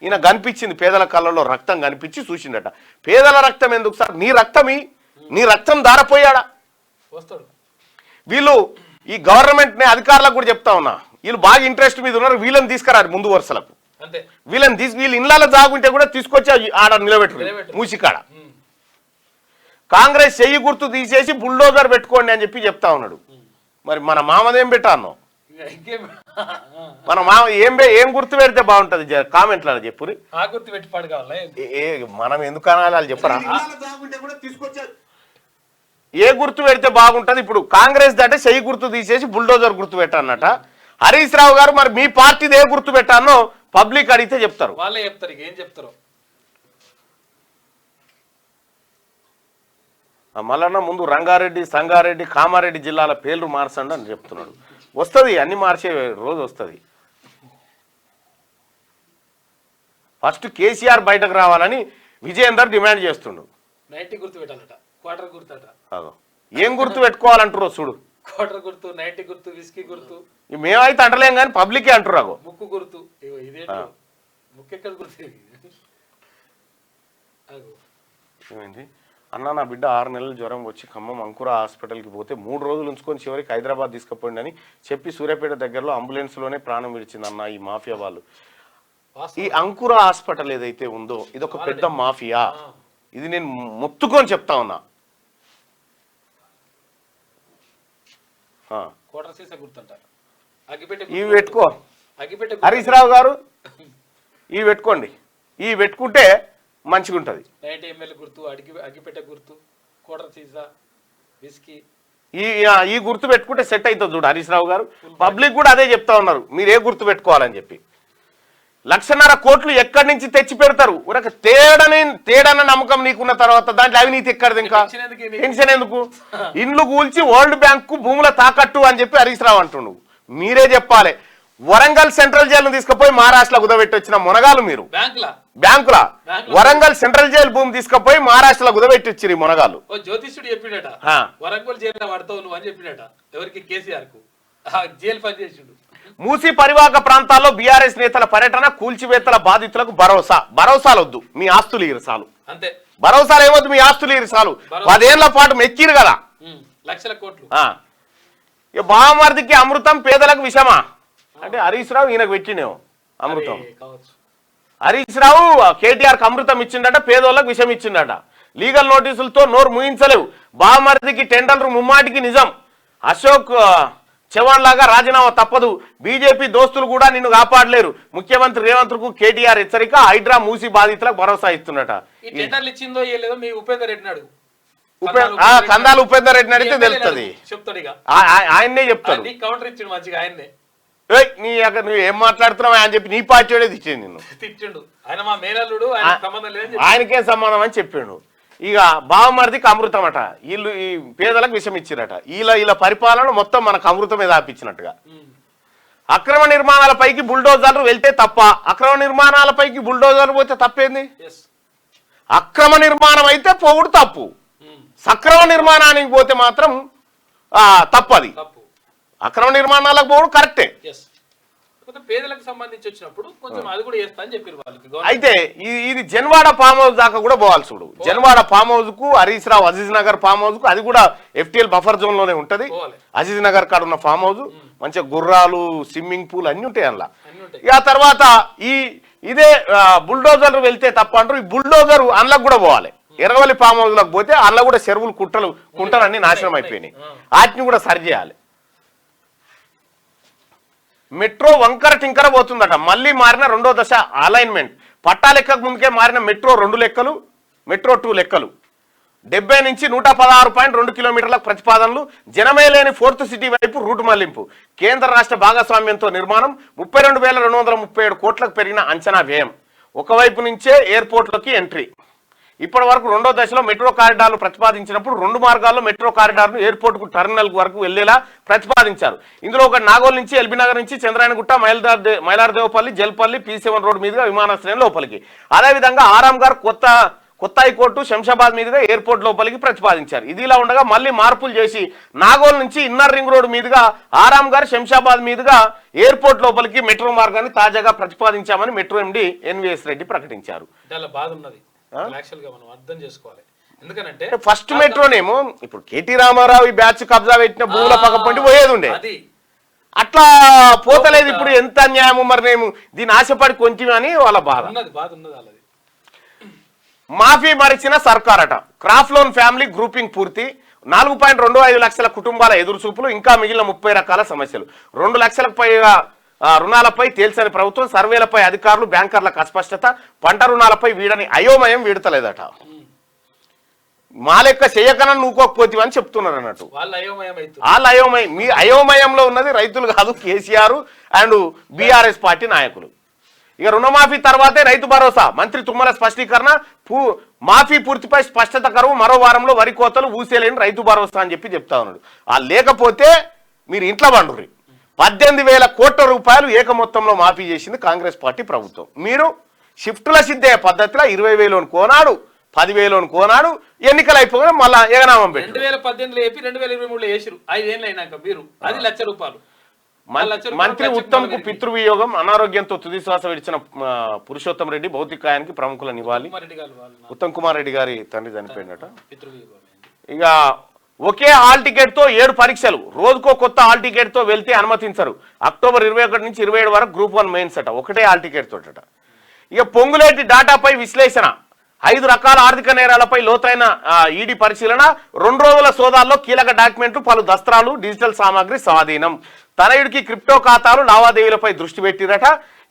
ఈయన కనిపించింది పేదల కళ్ళల్లో రక్తం కనిపించి చూసిండట. పేదల రక్తం ఎందుకు సార్? నీ రక్తం దారపోయాడా? వీళ్ళు ఈ గవర్నమెంట్ ని అధికారులకు కూడా చెప్తా ఉన్నా, వీళ్ళు బాగా ఇంట్రెస్ట్ మీద ఉన్నారు, వీళ్ళని తీసుకురారు ముందు వరుసలకు. వీళ్ళు ఇళ్ళలో జాగుంటే కూడా తీసుకొచ్చి ఆడ నిలబెట్టు మూసికాడ. కాంగ్రెస్ చెయ్యి గుర్తు తీసేసి బుల్డోజర్ పెట్టుకోండి అని చెప్పి చెప్తా ఉన్నాడు. మరి మన మామదేం పెట్టాను? మన మామ ఏం గుర్తు పెడితే బాగుంటది కామెంట్లలో చెప్పురి. మనం ఎందుకు అనాలి వాళ్ళు చెప్పరా? ఏ గుర్తు పెడితే బాగుంటది? ఇప్పుడు కాంగ్రెస్ అంటే చెయ్యి గుర్తు తీసేసి బుల్డోజర్ గుర్తు పెట్టానట. హరీష్ రావు గారు మరి మీ పార్టీది ఏ గుర్తు పెట్టానో పబ్లిక్ అడిగితే చెప్తారు. వాళ్ళే చెప్తారు. ఏం చెప్తారు? మళ్ళా ముందు రంగారెడ్డి, సంగారెడ్డి, కామారెడ్డి జిల్లాల పేర్లు మార్చండి అని చెప్తున్నాడు. వస్తుంది, అన్ని మార్చే రోజు వస్తుంది. ఫస్ట్ కేసీఆర్ బయటకు రావాలని విజయేందర్ డిమాండ్ చేస్తుండు. ఏం గుర్తు పెట్టుకోవాలంటారు చూడు. క్వార్టర్ గుర్తు, 90 గుర్తు, విస్కీ గుర్తు. మేమైతే అంటలేం కానీ పబ్లికే అంటారు. ముక్కు గుర్తు. ముక్కు ఎక్కడ గుర్తు? ఏమైంది అన్న? నా బిడ్డ 6 నెలల జ్వరం వచ్చి ఖమ్మం అంకుర హాస్పిటల్కి పోతే 3 రోజులు ఉంచుకొని చివరికి హైదరాబాద్ తీసుకుపోయింది అని చెప్పి సూర్యాపేట దగ్గరలో అంబులెన్స్లోనే ప్రాణం విడిచింది అన్న ఈ మాఫియా వాళ్ళు. ఈ అంకుర హాస్పిటల్ ఏదైతే ఉందో ఇది ఒక పెద్ద మాఫియా. ఇది నేను మొత్తుకొని చెప్తా ఉన్నా. ఇవి పెట్టుకో హరీష్ రావు గారు, ఇవి పెట్టుకోండి. ఇవి పెట్టుకుంటే మంచిగా ఉంటుంది. 90 ml గుర్తు, అగ్గిపెట్టె గుర్తు, క్వార్టర్ సీసా, విస్కీ, ఈ గుర్తు పెట్టుకుంటే సెట్ అవుతుంది చూడు హరీష్ రావు గారు. పబ్లిక్ కూడా అదే చెప్తా ఉన్నారు, మీరు ఏ గుర్తు పెట్టుకోవాలని చెప్పి. 1,50,000 కోట్లు ఎక్కడి నుంచి తెచ్చి పెడతారు? ఒక తేడన నమ్మకం నీకున్న తర్వాత దాంట్లో అవినీతి ఎక్కడిది? ఇంకా టెన్షన్ ఎందుకు? ఇండ్లు కూల్చి వరల్డ్ బ్యాంక్ కు భూముల తాకట్టు అని చెప్పి హరీష్ రావు అంటుండు. మీరే చెప్పాలి. వరంగల్ సెంట్రల్ జైలు తీసుకుపోయి మహారాష్ట్రలో కుదబెట్టి వచ్చిన మునగాలు మీరు. బ్యాంకుల వరంగల్ సెంట్రల్ జైలు భూమి తీసుకుపోయి మహారాష్ట్రలో కుదబెట్టి వచ్చి మునగాలు. జ్యోతిష్యుడు చెప్పినట వరంగల్ జైలు పడతావు నువ్వు అని చెప్పినట. ఎవరికి? కేసీఆర్ కు. జైలు పనిచేసిండు. మూసి పరివాహక ప్రాంతాల్లో బీఆర్ఎస్ నేతల పర్యటన, కూల్చివేతల బాధితులకు భరోసాలు వద్దు, మీ ఆస్తులు ఇరుసాలు. అంతే, భరోసాలు ఏమొద్దు, మీ ఆస్తులు ఇరుసాలు. 10 ఏళ్ల పాటు మెక్కిరు కదా లక్షల కోట్లు. బామర్దికి అమృతం, పేదలకు విషమా అంటే హరీష్ రావు ఈయనకు పెట్టినేమో అమృతం. హరీష్ రావు కేటీఆర్కి అమృతం ఇచ్చిండట, పేదోళ్ళకు విషం ఇచ్చిండట. లీగల్ నోటీసులతో నోరు ముయించలేవు. బామర్దికి టెండర్లు ముమ్మాటికి నిజం. అశోక్ చవాన్ లాగా రాజీనామా తప్పదు. బీజేపీ దోస్తులు కూడా నిన్ను కాపాడలేరు. ముఖ్యమంత్రి రేవంత్ కు కేటీఆర్ హెచ్చరిక. హైడ్రా మూసి బాధితులకు భరోసా ఇస్తున్నట. కందాల ఉపేందర్ రెడ్డిని అడిగితే తెలుస్తుంది, ఆయన్నే చెప్తాడు. నువ్వు ఏం మాట్లాడుతున్నావు అని చెప్పి నీ పార్టీ తిట్టింది నిన్ను. ఆయనకే సంబంధం అని చెప్పాడు. ఇక బావమరిదికి అమృతం అట, వీళ్ళు ఈ పేదలకు విషం ఇచ్చిరట. వీళ్ళ పరిపాలన మొత్తం మనకు అమృతమే దాపించినట్టుగా. అక్రమ నిర్మాణాలపైకి బుల్డోజర్లు వెళ్తే తప్ప, అక్రమ నిర్మాణాలపైకి బుల్డోజర్లు పోతే తప్పేంది? అక్రమ నిర్మాణం అయితే పోవుడు తప్పు, సక్రమ నిర్మాణానికి పోతే మాత్రం తప్పది. అక్రమ నిర్మాణాలకు పోవడం కరెక్టే. పేదలకు సంబంధించి వచ్చినప్పుడు కొంచెం అది కూడా చేస్తా అని చెప్పారు వాళ్ళకి. అయితే ఇది జన్వాడ ఫామ్ హౌస్ దాకా కూడా పోవాలి చూడు. జన్వాడ ఫామ్ హౌస్ కు, హరీష్ రావు అజీజ్ నగర్ ఫామ్ హౌస్ కు, అది కూడా FTL బఫర్ జోన్ లోనే ఉంటది. అజీజ్ నగర్ కాడ ఉన్న ఫామ్ హౌస్ మంచిగా గుర్రాలు, స్విమ్మింగ్ పూల్ అన్ని ఉంటాయి అందులో. ఇక తర్వాత ఇదే బుల్డోజర్ వెళ్తే తప్ప అంటారు. ఈ బుల్డోజర్ అందులోకి కూడా పోవాలి. ఎర్రవల్లి ఫామ్ హౌస్ లకు పోతే అందులో కూడా చెరువులు, కుంటలు అన్ని నాశనం అయిపోయినాయి. వాటిని కూడా సరి చేయాలి. మెట్రో వంకర టింకర పోతుందట. మళ్ళీ మారిన రెండో దశ అలైన్మెంట్. పట్టా లెక్కకు ముందుకే మారిన మెట్రో 2 లెక్కలు, మెట్రో 2 లెక్కలు. 70 నుంచి 116.2 కిలోమీటర్లకు ప్రతిపాదనలు. జనమే లేని 4th సిటీ వైపు రూటు మళ్లింపు. కేంద్ర రాష్ట్ర భాగస్వామ్యంతో నిర్మాణం. 32,237 కోట్లకు పెరిగిన అంచనా వ్యయం. ఒకవైపు నుంచే ఎయిర్పోర్ట్లోకి ఎంట్రీ. ఇప్పటి వరకు రెండో దశలో మెట్రో కారిడార్లు ప్రతిపాదించినప్పుడు 2 మార్గాల్లో మెట్రో కారిడార్ను ఎయిర్పోర్ట్కు టెర్మినల్ వరకు వెళ్లేలా ప్రతిపాదించారు. ఇందులో ఒక నాగోల్ నుంచి, ఎల్బీ నగర్ నుంచి, చంద్రాయనగుట్ట, మైలార్దేవపల్లి, జల్పల్లి, P7 రోడ్ మీదుగా విమానాశ్రయం లోపలికి. అదేవిధంగా ఆరాంఘర్, కొత్త హైకోర్టు, శంషాబాద్ మీదుగా ఎయిర్పోర్ట్ లోపలికి ప్రతిపాదించారు. ఇదిలా ఉండగా మళ్ళీ మార్పులు చేసి నాగోల్ నుంచి ఇన్నర్ రింగ్ రోడ్ మీదుగా ఆరాంఘర్, శంషాబాద్ మీదుగా ఎయిర్పోర్ట్ లోపలికి మెట్రో మార్గాన్ని తాజాగా ప్రతిపాదించామని మెట్రో ఎండీ NVS రెడ్డి ప్రకటించారు. మనం అర్థం చేసుకోవాలి. ఎందుకంటే ఫస్ట్ మెట్రోనేమో ఇప్పుడు కేటీ రామారావు ఈ బ్యాచ్ కబ్జా పెట్టిన భూముల పక్కపండి పోయేది ఉండే, అట్లా పోతలేదు. ఇప్పుడు ఎంత అన్యాయము. మరి మేము దీన్ని ఆశపడి కొంచెం అని వాళ్ళ బాధ. మాఫీ మరిచిన సర్కారట. క్రాఫ్ లోన్ ఫ్యామిలీ గ్రూపింగ్ పూర్తి. 4.25 లక్షల కుటుంబాల ఎదురుచూపులు. ఇంకా మిగిలిన 30 రకాల సమస్యలు. 2 లక్షలకు పైగా రుణాలపై తేల్చని ప్రభుత్వం. సర్వేలపై అధికారులు, బ్యాంకర్లకు అస్పష్టత. పంట రుణాలపై వీడని అయోమయం వీడతలేదట. మా లెక్క చేయకనని నూకోకపోతే అని చెప్తున్నారు అన్నట్టు. వాళ్ళ అయోమయం. మీ అయోమయంలో ఉన్నది రైతులు కాదు, కేసీఆర్ అండ్ BRS పార్టీ నాయకులు. ఇక రుణమాఫీ తర్వాతే రైతు భరోసా. మంత్రి తుమ్మల స్పష్టీకరణ. మాఫీ పూర్తిపై స్పష్టత కరువు. మరో వారంలో వరి కోతలు, ఊసేలేని రైతు భరోసా అని చెప్తా ఉన్నాడు. లేకపోతే మీరు ఇంట్లో వండుర్రి. 18,000 కోట్ల రూపాయలు ఏక మొత్తంలో మాఫీ చేసింది కాంగ్రెస్ పార్టీ ప్రభుత్వం. మీరు షిఫ్టుల సిద్ధే పద్ధతిలో 20,000 కోనాడు, 10,000 కోనాడు. ఎన్నికలు అయిపోగానే మళ్ళా ఎగనామం పెట్టి 2018 ఏపీ 2023 వేసిరు. 5 ఏళ్ళు అయినాక మీరు అది ₹1,00,000. మంత్రి ఉత్తమ్ కు పితృవియోగం. అనారోగ్యంతో తుది శ్వాస విడిచిన పురుషోత్తం రెడ్డి భౌతికాయానికి ప్రముఖుల నివాళి. ఉత్తమ్ కుమార్ రెడ్డి గారి తండ్రి చనిపోయినట. ఇక ఒకే హాల్ టికెట్ తో 7 పరీక్షలు. రోజుకో కొత్త హాల్ టికెట్ తో వెళ్తే అనుమతించరు. అక్టోబర్ 21 నుంచి 27 వరకు గ్రూప్ 1 మెయిన్స్ అట. ఒకటే హాల్ టికెట్ తోట. ఇక పొంగులేటి డాటాపై విశ్లేషణ. 5 రకాల ఆర్థిక నేరాలపై లోతైన ఈడీ పరిశీలన. 2 రోజుల సోదాల్లో కీలక డాక్యుమెంట్లు, పలు దస్త్రాలు, డిజిటల్ సామాగ్రి స్వాధీనం. తనయుడికి క్రిప్టో ఖాతాలు, లావాదేవీలపై దృష్టి పెట్టిరట.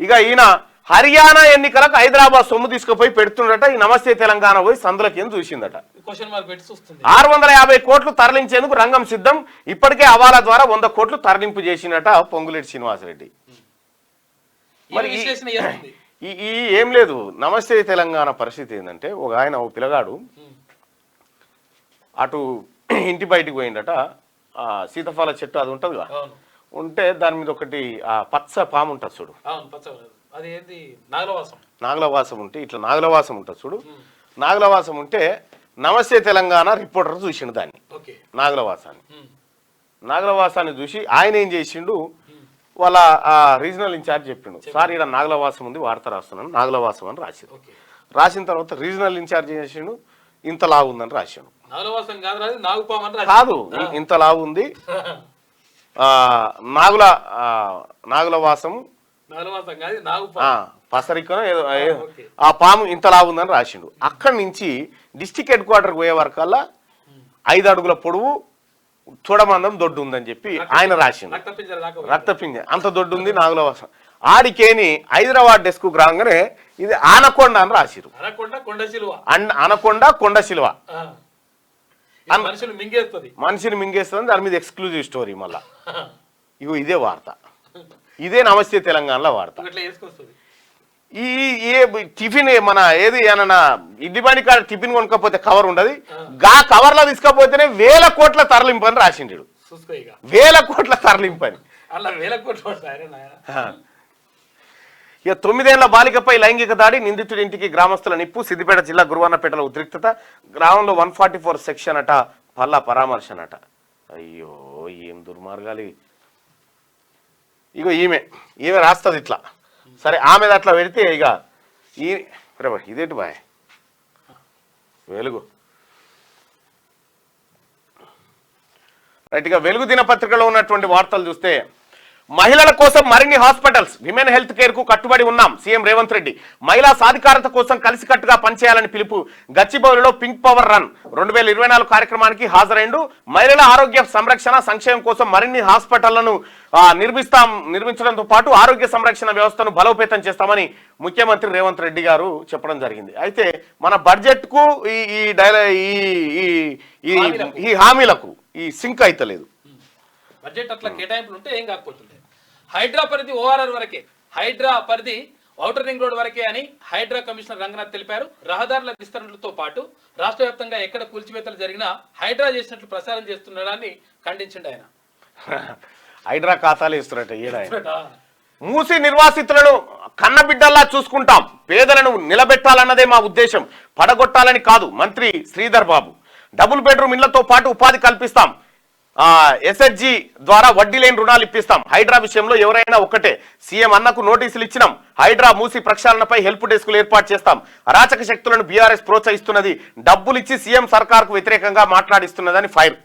ఇక ఈయన హర్యానా ఎన్నికలకు హైదరాబాద్ సొమ్ము తీసుకుపోయి పెడుతుండట. ఈ నమస్తే తెలంగాణ పోయి సందులకేం చూసిందట. 650 కోట్లు తరలించేందుకు రంగం సిద్ధం. ఇప్పటికే హవాలా ద్వారా 100 కోట్లు తరలింపు చేసినట పొంగులేటి శ్రీనివాసరెడ్డి. మరి ఏం లేదు. నమస్తే తెలంగాణ పరిస్థితి ఏంటంటే, ఓ పిల్లగాడు అటు ఇంటి బయటికి పోయిందట. సీతఫల చెట్టు అది ఉంటుంది కదా, ఉంటే దాని మీద ఒకటి పచ్చ పాము ఉంటుంది చూడు. నాగలవాసం ఉంటే ఇట్లా నాగలవాసం ఉంటుంది చూడు. నాగలవాసం ఉంటే నమస్తే తెలంగాణ రిపోర్టర్ చూసిండు దాన్ని, నాగలవాసాన్ని చూసి ఆయన ఏం చేసిండు, వాళ్ళ రీజనల్ ఇన్ఛార్జ్ చెప్పిండు, సార్ ఇక్కడ నాగలవాసం ఉంది, వార్త రాస్తున్నాను, నాగలవాసం అని రాసిండు. రాసిన తర్వాత రీజనల్ ఇన్ఛార్జ్ చేసిండు, ఇంత లావు ఉందని రాసిండు. కాదు, ఇంత లావు ఉంది, నాగులవాసము పసరికను ఏదో ఆ పాము ఇంత లావు ఉందని రాసిండు. అక్కడి నుంచి డిస్టిక్ హెడ్ క్వార్టర్ పోయే వరకల్లా 5 అడుగుల పొడవు, చూడమందం దొడ్డు ఉందని చెప్పి ఆయన రాసిండు. రక్తపింజ అంత దొడ్డు ఉంది నాగులవాసం. ఆడికేని హైదరాబాద్ డెస్క్ రాగానే ఇది ఆనకొండ అని రాసిరు. అనకొండ కొండ శిల్వ మనిషిని మింగేస్తుంది. దాని మీద ఎక్స్క్లూజివ్ స్టోరీ. మళ్ళా ఇగో ఇదే వార్త, ఇదే నమస్తే తెలంగాణలో వార్త. ఈ టిఫిన్ మన ఏది ఏమన్నా ఇడ్లీ బండి కాడ టిఫిన్ కొనుక్కపోతే కవర్ ఉండదు, గా కవర్ లో తీసుకపోతేనే 1000 కోట్ల తరలింపు అని రాసిండు. 1000 కోట్ల తరలింపు అని. ఇక 9 ఏళ్ల బాలికపై లైంగిక దాడి, నిందితుడి ఇంటికి గ్రామస్తుల నిప్పు, సిద్దిపేట జిల్లా గురువన్నపేటలో ఉద్రిక్తత, గ్రామంలో 144 సెక్షన్ అట, పల్లా పరామర్శనట. అయ్యో ఏం దుర్మార్గాలు. ఇగో ఈమె రాస్తుంది ఇట్లా. సరే ఆమెది అట్లా పెడితే ఇక ఇదేంటి బాయ్ వెలుగు రైట్. ఇక వెలుగు దినపత్రికలో ఉన్నటువంటి వార్తలు చూస్తే, మహిళల కోసం మరిన్ని హాస్పిటల్స్, విమెన్ హెల్త్ కేర్ కు కట్టుబడి ఉన్నాం సీఎం రేవంత్ రెడ్డి. మహిళా సాధికారత కోసం కలిసికట్టుగా పనిచేయాలని పిలుపు. గచ్చిబౌలిలో పింక్ పవర్ రన్ 2024 కార్యక్రమానికి హాజరైండు. మహిళల ఆరోగ్య సంరక్షణ సంక్షేమం కోసం మరిన్ని హాస్పిటళ్లను నిర్మించడంతో పాటు ఆరోగ్య సంరక్షణ వ్యవస్థను బలోపేతం చేస్తామని ముఖ్యమంత్రి రేవంత్ రెడ్డి గారు చెప్పడం జరిగింది. అయితే మన బడ్జెట్ కు ఈ హామీలకు ఈ సింక్ అయితే లేదు. బడ్జెట్ అట్లా కేటాయింపులు ఉంటే ఏం కాకపోతుంది. హైడ్రా పరిధి ఓఆర్ఆర్ వరకే, హైడ్రా పరిధి ఔటర్ రింగ్ రోడ్ వరకే అని హైడ్రా కమిషనర్ రంగనాథ్ తెలిపారు. రహదారుల విస్తరణలతో పాటు రాష్ట్ర వ్యాప్తంగా ఎక్కడ కూల్చివేతలు జరిగినా హైడ్రా చేసినట్లు ప్రచారం చేస్తున్నాడని ఖండించండి ఆయన. హైడ్రా ఖాతాలు ఇస్తున్నట్టు మూసి నిర్వాసితులను కన్నబిడ్డల్లా చూసుకుంటాం, పేదలను నిలబెట్టాలన్నదే మా ఉద్దేశం, పడగొట్టాలని కాదు. మంత్రి శ్రీధర్ బాబు. డబుల్ బెడ్రూమ్ ఇళ్లతో పాటు ఉపాధి కల్పిస్తాం, ఎస్హెచ్జి ద్వారా వడ్డీ లేని రుణాలు ఇప్పిస్తాం. హైడ్రా విషయంలో ఎవరైనా ఒక్కటే, సీఎం అన్నకు నోటీసులు ఇచ్చినాం. హైడ్రా మూసి ప్రక్షాళనపై హెల్ప్ డెస్కులు ఏర్పాటు చేస్తాం. అరాచక శక్తులను బీఆర్ఎస్ ప్రోత్సహిస్తున్నది, డబ్బులిచ్చి సీఎం సర్కార్కు వ్యతిరేకంగా మాట్లాడిస్తున్నదని ఫైర్.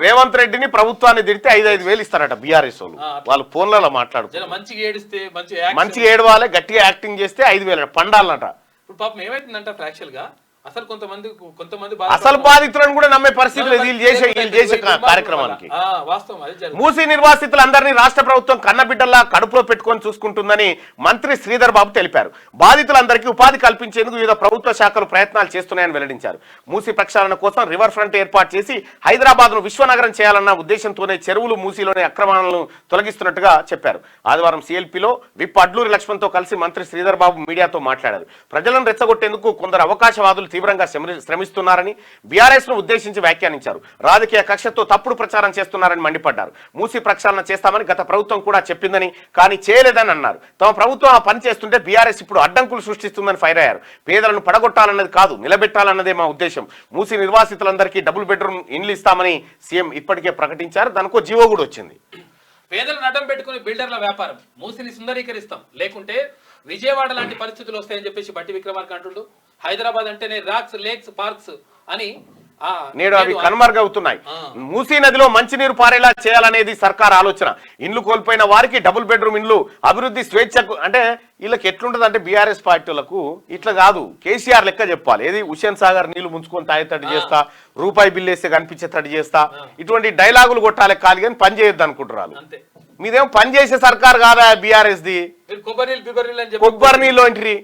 రేవంత్ రెడ్డిని ప్రభుత్వాన్ని తిడితే 5,000 ఇస్తారట బీఆర్ఎస్ వాళ్ళు ఫోన్లలో మాట్లాడుతారు. మంచిగా ఏడవాలి, గట్టిగా యాక్టింగ్ చేస్తే 5,000 పండాలన్నట. ఇప్పుడు పాపం ఏమైతుందంట ఫ్రాక్చువల్ గా అసలు కొంతమంది అసలు బాధితులను కూడా నమ్మే పరిస్థితి చేసే కార్యక్రమానికి. మూసీ నిర్వాసితులందరినీ రాష్ట్ర ప్రభుత్వం కన్నబిడ్డల్లా కడుపులో పెట్టుకొని చూసుకుంటుందని మంత్రి శ్రీధర్ బాబు తెలిపారు. బాధితులందరికీ ఉపాధి కల్పించేందుకు వివిధ ప్రభుత్వ శాఖలు ప్రయత్నాలు చేస్తున్నాయని వెల్లడించారు. మూసీ ప్రక్షాళన కోసం రివర్ ఫ్రంట్ ఏర్పాటు చేసి హైదరాబాద్ ను విశ్వనగరం చేయాలన్న ఉద్దేశంతోనే చెరువులు మూసీలోని అక్రమాలను తొలగిస్తున్నట్టుగా చెప్పారు. ఆదివారం సిఎల్పిలో విప్ అడ్లూరి లక్ష్మణ్తో కలిసి మంత్రి శ్రీధర్ బాబు మీడియాతో మాట్లాడారు. ప్రజలను రెచ్చగొట్టేందుకు కొందరు అవకాశవాదులు తీవ్రంగా శ్రమిస్తున్నారని బీఆర్ఎస్ ను ఉద్దేశించి వ్యాఖ్యానించారు. రాజకీయ కక్షతో తప్పుడు ప్రచారం చేస్తున్నారని మండిపడ్డారు. మూసీ ప్రక్షాళన చేస్తామని గత ప్రభుత్వం కూడా చెప్పిందని, కానీ చేయలేదని అన్నారు. తమ ప్రభుత్వం ఆ పని చేస్తుంటే బీఆర్ఎస్ ఇప్పుడు అడ్డంకులు సృష్టిస్తుందని ఫైర్ అయ్యారు. పేదలను పడగొట్టాలన్నది కాదు, నిలబెట్టాలన్నదే మా ఉద్దేశం. మూసీ నిర్వాసితులందరికీ డబుల్ బెడ్రూమ్ ఇండ్లు ఇస్తామని సీఎం ఇప్పటికే ప్రకటించారు. దానికో జీవో కూడా వచ్చింది. పేదలను అడ్డం పెట్టుకుని బిల్డర్ల వ్యాపారం, మూసిని సుందరీకరిస్తాం, లేకుంటే విజయవాడ లాంటి పరిస్థితులు వస్తాయని చెప్పేసి బట్టి విక్రమార్క అంటుండు. హైదరాబాద్ అంటేనే రాక్స్, లేక్స్, పార్క్స్ అని నేడు అవి కనుమరుగవుతున్నాయి. మూసీ నదిలో మంచినీరు పారేలా చేయాలనేది సర్కార్ ఆలోచన. ఇండ్లు కోల్పోయిన వారికి డబుల్ బెడ్రూమ్ ఇండ్లు, అభివృద్ధి స్వేచ్ఛకు. అంటే వీళ్ళకి ఎట్లుంటది అంటే బీఆర్ఎస్ పార్టీలకు ఇట్లా కాదు, కేసీఆర్ లెక్క చెప్పాలి. ఏది హుస్సేన్ సాగర్ నీళ్లు ముంచుకొని తాగేటట్టు చేస్తా, రూపాయి బిల్లు వేస్తే కనిపించేటట్టు చేస్తా, ఇటువంటి డైలాగులు కొట్టాలి కాదు కానీ పని చేయొద్దు అనుకుంటున్నారు. మీదేమో పని చేసే సర్కార్ కాదా బీఆర్ఎస్ ది? కొబ్బరి నీళ్ళు ఏంటి?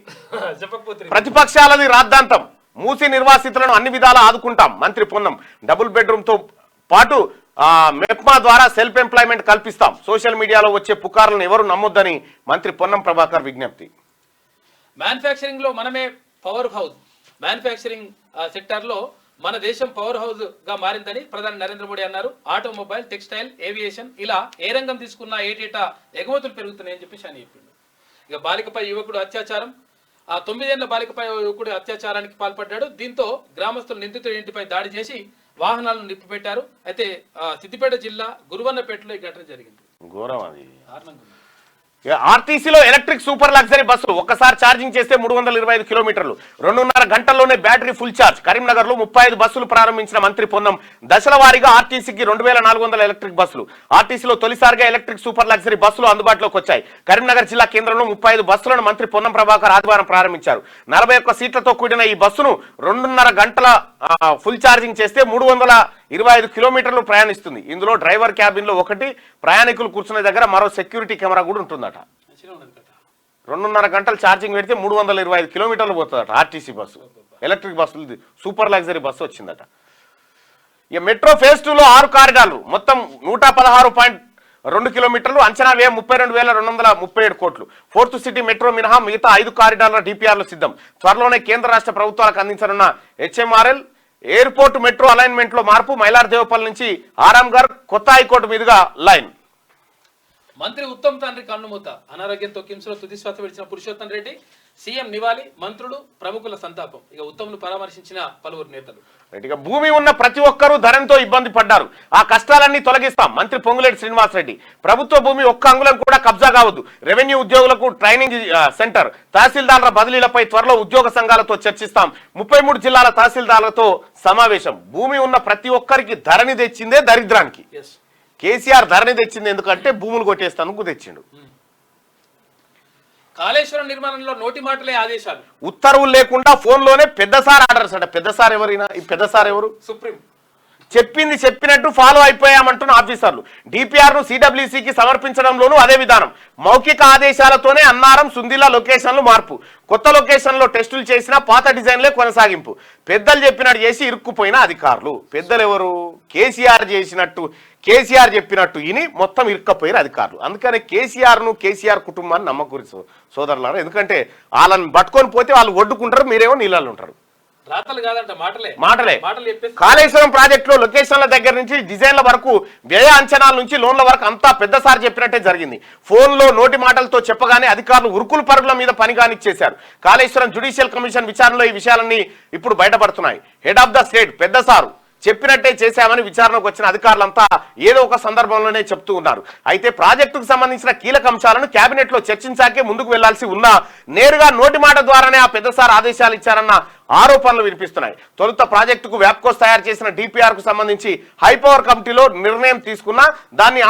ప్రతిపక్షాలది రాద్ధాంతం. మూసీ నిర్వాసితులను అన్ని విధాలా ఆదుకుంటాం మంత్రి పొన్నం. డబుల్ బెడ్రూమ్ తో పాటు మెప్మా ద్వారా సెల్ఫ్ ఎంప్లాయ్మెంట్ కల్పిస్తాం. సోషల్ మీడియాలో వచ్చే పుకార్లను ఎవరు నమ్మొద్దని మంత్రి పొన్నం ప్రభాకర్ విజ్ఞప్తి. మ్యానుఫ్యాక్చరింగ్ లో మనమే పవర్ హౌస్, మ్యానుఫ్యాక్చరింగ్ సెక్టార్ లో మన దేశం పవర్ హౌస్ గా మారిందని ప్రధాని నరేంద్ర మోడీ అన్నారు. ఆటోమొబైల్, టెక్స్టైల్, ఏవియేషన్ ఇలా ఏ రంగం తీసుకున్నా ఏటేటా ఎగుమతులు పెరుగుతున్నాయని చెప్పేసి అని చెప్పిండు. ఇక బాలికపై యువకుడు అత్యాచారం, 9 ఏళ్ల బాలికపై యువకుడు అత్యాచారానికి పాల్పడ్డాడు. దీంతో గ్రామస్తులు నిందితుడి ఇంటిపై దాడి చేసి వాహనాలను నిప్పిపెట్టారు. అయితే సిద్దిపేట జిల్లా గురువన్నపేటలో ఈ ఘటన జరిగింది. ఘోరం అది. ఆర్టీసీలో ఎలక్ట్రిక్ సూపర్ లగ్జరీ బస్సులు ఒక్కసారి ఛార్జింగ్ చేస్తే 325 కిలోమీటర్లు, 2.5 గంటల్లోనే బ్యాటరీ ఫుల్ ఛార్జ్. కరీంనగర్ లో 35 బస్సులు ప్రారంభించిన మంత్రి పొన్నం. దశల వారీగా ఆర్టీసీకి 2400 ఎలక్ట్రిక్ బస్సులు. ఆర్టీసీలో తొలిసారిగా ఎలక్ట్రిక్ సూపర్ లగ్జరీ బస్సులు అందుబాటులోకి వచ్చాయి. కరీంనగర్ జిల్లా కేంద్రంలో 35 బస్సులను మంత్రి పొన్నం ప్రభాకర్ ఆదివారం ప్రారంభించారు. 41 సీట్లతో కూడిన ఈ బస్సును 2.5 గంటల ఫుల్ ఛార్జింగ్ చేస్తే 325 కిలోమీటర్లు ప్రయాణిస్తుంది. ఇందులో డ్రైవర్ క్యాబిన్ లో ఒకటి, ప్రయాణికులు కూర్చునే దగ్గర మరో సెక్యూరిటీ కెమెరా కూడా ఉంటుందట. 2.5 గంటలు ఛార్జింగ్ పెడితే 325 కిలోమీటర్లు పోతుందట ఆర్టీసీ బస్సు. ఎలక్ట్రిక్ బస్సులు సూపర్ లగ్జరీ బస్సు వచ్చిందట. ఇక మెట్రో ఫేజ్ 2లో 6 కారిడార్లు, మొత్తం 116.2 కిలోమీటర్లు, అంచనా వ్యయం 32,237 కోట్లు. 4th సిటీ మెట్రో మినహా మిగతా 5 కారిడార్ల డిపిఆర్లు సిద్ధం. త్వరలోనే కేంద్ర రాష్ట్ర ప్రభుత్వాలకు అందించనున్న హెచ్ఎంఆర్ఎల్. ఎయిర్పోర్ట్ మెట్రో అలైన్మెంట్ లో మార్పు, మైలార్ దేవపల్లి నుంచి ఆరాంఘర్ కొత్త హైకోర్టు మీదుగా లైన్. మంత్రి ఉత్తమ్ తండ్రి కన్నుమూత, అనారోగ్యంతో కిమ్స్ లో తుదిశ్వాస విడిచిన పురుషోత్తం రెడ్డి, సీఎం నివాళి, మంత్రులు ప్రముఖుల సంతాపం. ఇక ఉత్తమ్ను పరామర్శించిన పలువురు నేతలు. ఇక భూమి ఉన్న ప్రతి ఒక్కరూ ధరణితో ఇబ్బంది పడ్డారు, ఆ కష్టాలన్నీ తొలగిస్తాం మంత్రి పొంగులేటి శ్రీనివాసరెడ్డి. ప్రభుత్వ భూమి ఒక్క అంగుళం కూడా కబ్జా కావద్దు, రెవెన్యూ ఉద్యోగులకు ట్రైనింగ్ సెంటర్, తహసీల్దార్ల బదిలీలపై త్వరలో ఉద్యోగ సంఘాలతో చర్చిస్తాం. 33 జిల్లాల తహసీల్దార్లతో సమావేశం. భూమి ఉన్న ప్రతి ఒక్కరికి ధరణి తెచ్చిందే దరిద్రానికి. కేసీఆర్ ధరణి తెచ్చింది ఎందుకంటే భూములు కొట్టేస్తానికి తెచ్చిండు. కాళేశ్వరం నిర్మాణంలో నోటి మాటలే ఆదేశాలు, ఉత్తర్వులు లేకుండా ఫోన్లోనే పెద్దసార్ ఆర్డర్స్ అంట. పెద్దసార్ ఎవరైనా? ఈ పెద్దసార్ ఎవరు? సుప్రీం. చెప్పింది చెప్పినట్టు ఫాలో అయిపోయామంటున్న ఆఫీసర్లు. డిపిఆర్ ను సిడబ్ల్యూసీకి సమర్పించడంలోనూ అదే విధానం. మౌఖిక ఆదేశాలతోనే అన్నారం, సుందిలా లొకేషన్లు మార్పు. కొత్త లొకేషన్లో టెస్టులు చేసినా పాత డిజైన్లే కొనసాగింపు. పెద్దలు చెప్పినట్టు చేసి ఇరుక్కుపోయిన అధికారులు. పెద్దలు ఎవరు? కేసీఆర్ చెప్పినట్టు ఇని మొత్తం ఇరుక్కపోయిన అధికారులు. అందుకనే కేసీఆర్ కుటుంబాన్ని నమ్మకూరు సోదరులారా. ఎందుకంటే వాళ్ళని పట్టుకొని పోతే వాళ్ళు ఒడ్డుకుంటారు, మీరేమో నీళ్ళలో ఉంటారు. రాతలు కాదంట, మాటలే. కాళేశ్వరం ప్రాజెక్టులో లొకేషన్ల దగ్గర నుంచి డిజైన్ల వరకు, వ్యయ అంచనాల నుంచి లోన్ల వరకు అంతా పెద్దసారి చెప్పినట్టే జరిగింది. ఫోన్లో నోటి మాటలతో చెప్పగానే అధికారులు ఉరుకులు పరుగుల మీద పనిగానిచ్చేశారు. కాళేశ్వరం జ్యుడిషియల్ కమిషన్ విచారణలో ఈ విషయాలన్నీ ఇప్పుడు బయటపడుతున్నాయి. హెడ్ ఆఫ్ ద స్టేట్ పెద్దసారు చెప్పినట్టే చేశామని విచారణకు వచ్చిన అధికారులంతా ఏదో ఒక సందర్భంలోనే చెప్తూ ఉన్నారు. అయితే ప్రాజెక్టుకు సంబంధించిన కీలక అంశాలను కేబినెట్ లో చర్చించాకే ముందుకు వెళ్లాల్సి ఉన్నా నేరుగా నోటి మాట ద్వారానే ఆ పెద్దసార్ ఆదేశాలు ఇచ్చారన్న ఆరోపణలు వినిపిస్తున్నాయి. తొలుత ప్రాజెక్టుకు వ్యాప్కోస్ తయారు చేసిన డిపిఆర్ కు సంబంధించి హైపవర్ కమిటీలో నిర్ణయం తీసుకున్నా దాన్ని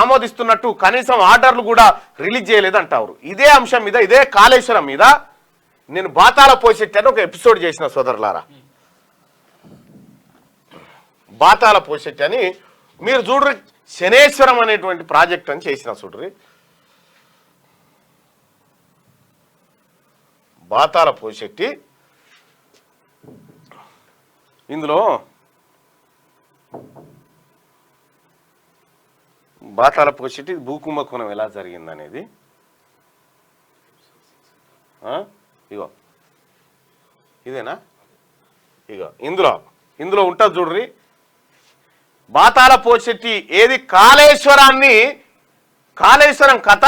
ఆమోదిస్తున్నట్టు కనీసం ఆర్డర్లు కూడా రిలీజ్ చేయలేదంటారు. ఇదే అంశం మీద, ఇదే కాళేశ్వరం మీద నేను బాతాల పోసెట్టాను ఒక ఎపిసోడ్ చేసిన సోదరులారా. బాతాల పోసెట్టి అని మీరు చూడ్రి, శనేశ్వరం అనేటువంటి ప్రాజెక్ట్ అని చేసిన చూడ్రి. బాతాల పోసెట్టి ఇందులో బాతాల పోసెట్టి భూకుంభకోణం ఎలా జరిగిందనేది ఇగో ఇదేనా? ఇగో ఇందులో ఉంటుంది చూడ్రి. బాతాల పోసెట్టి ఏది? కాళేశ్వరం కథ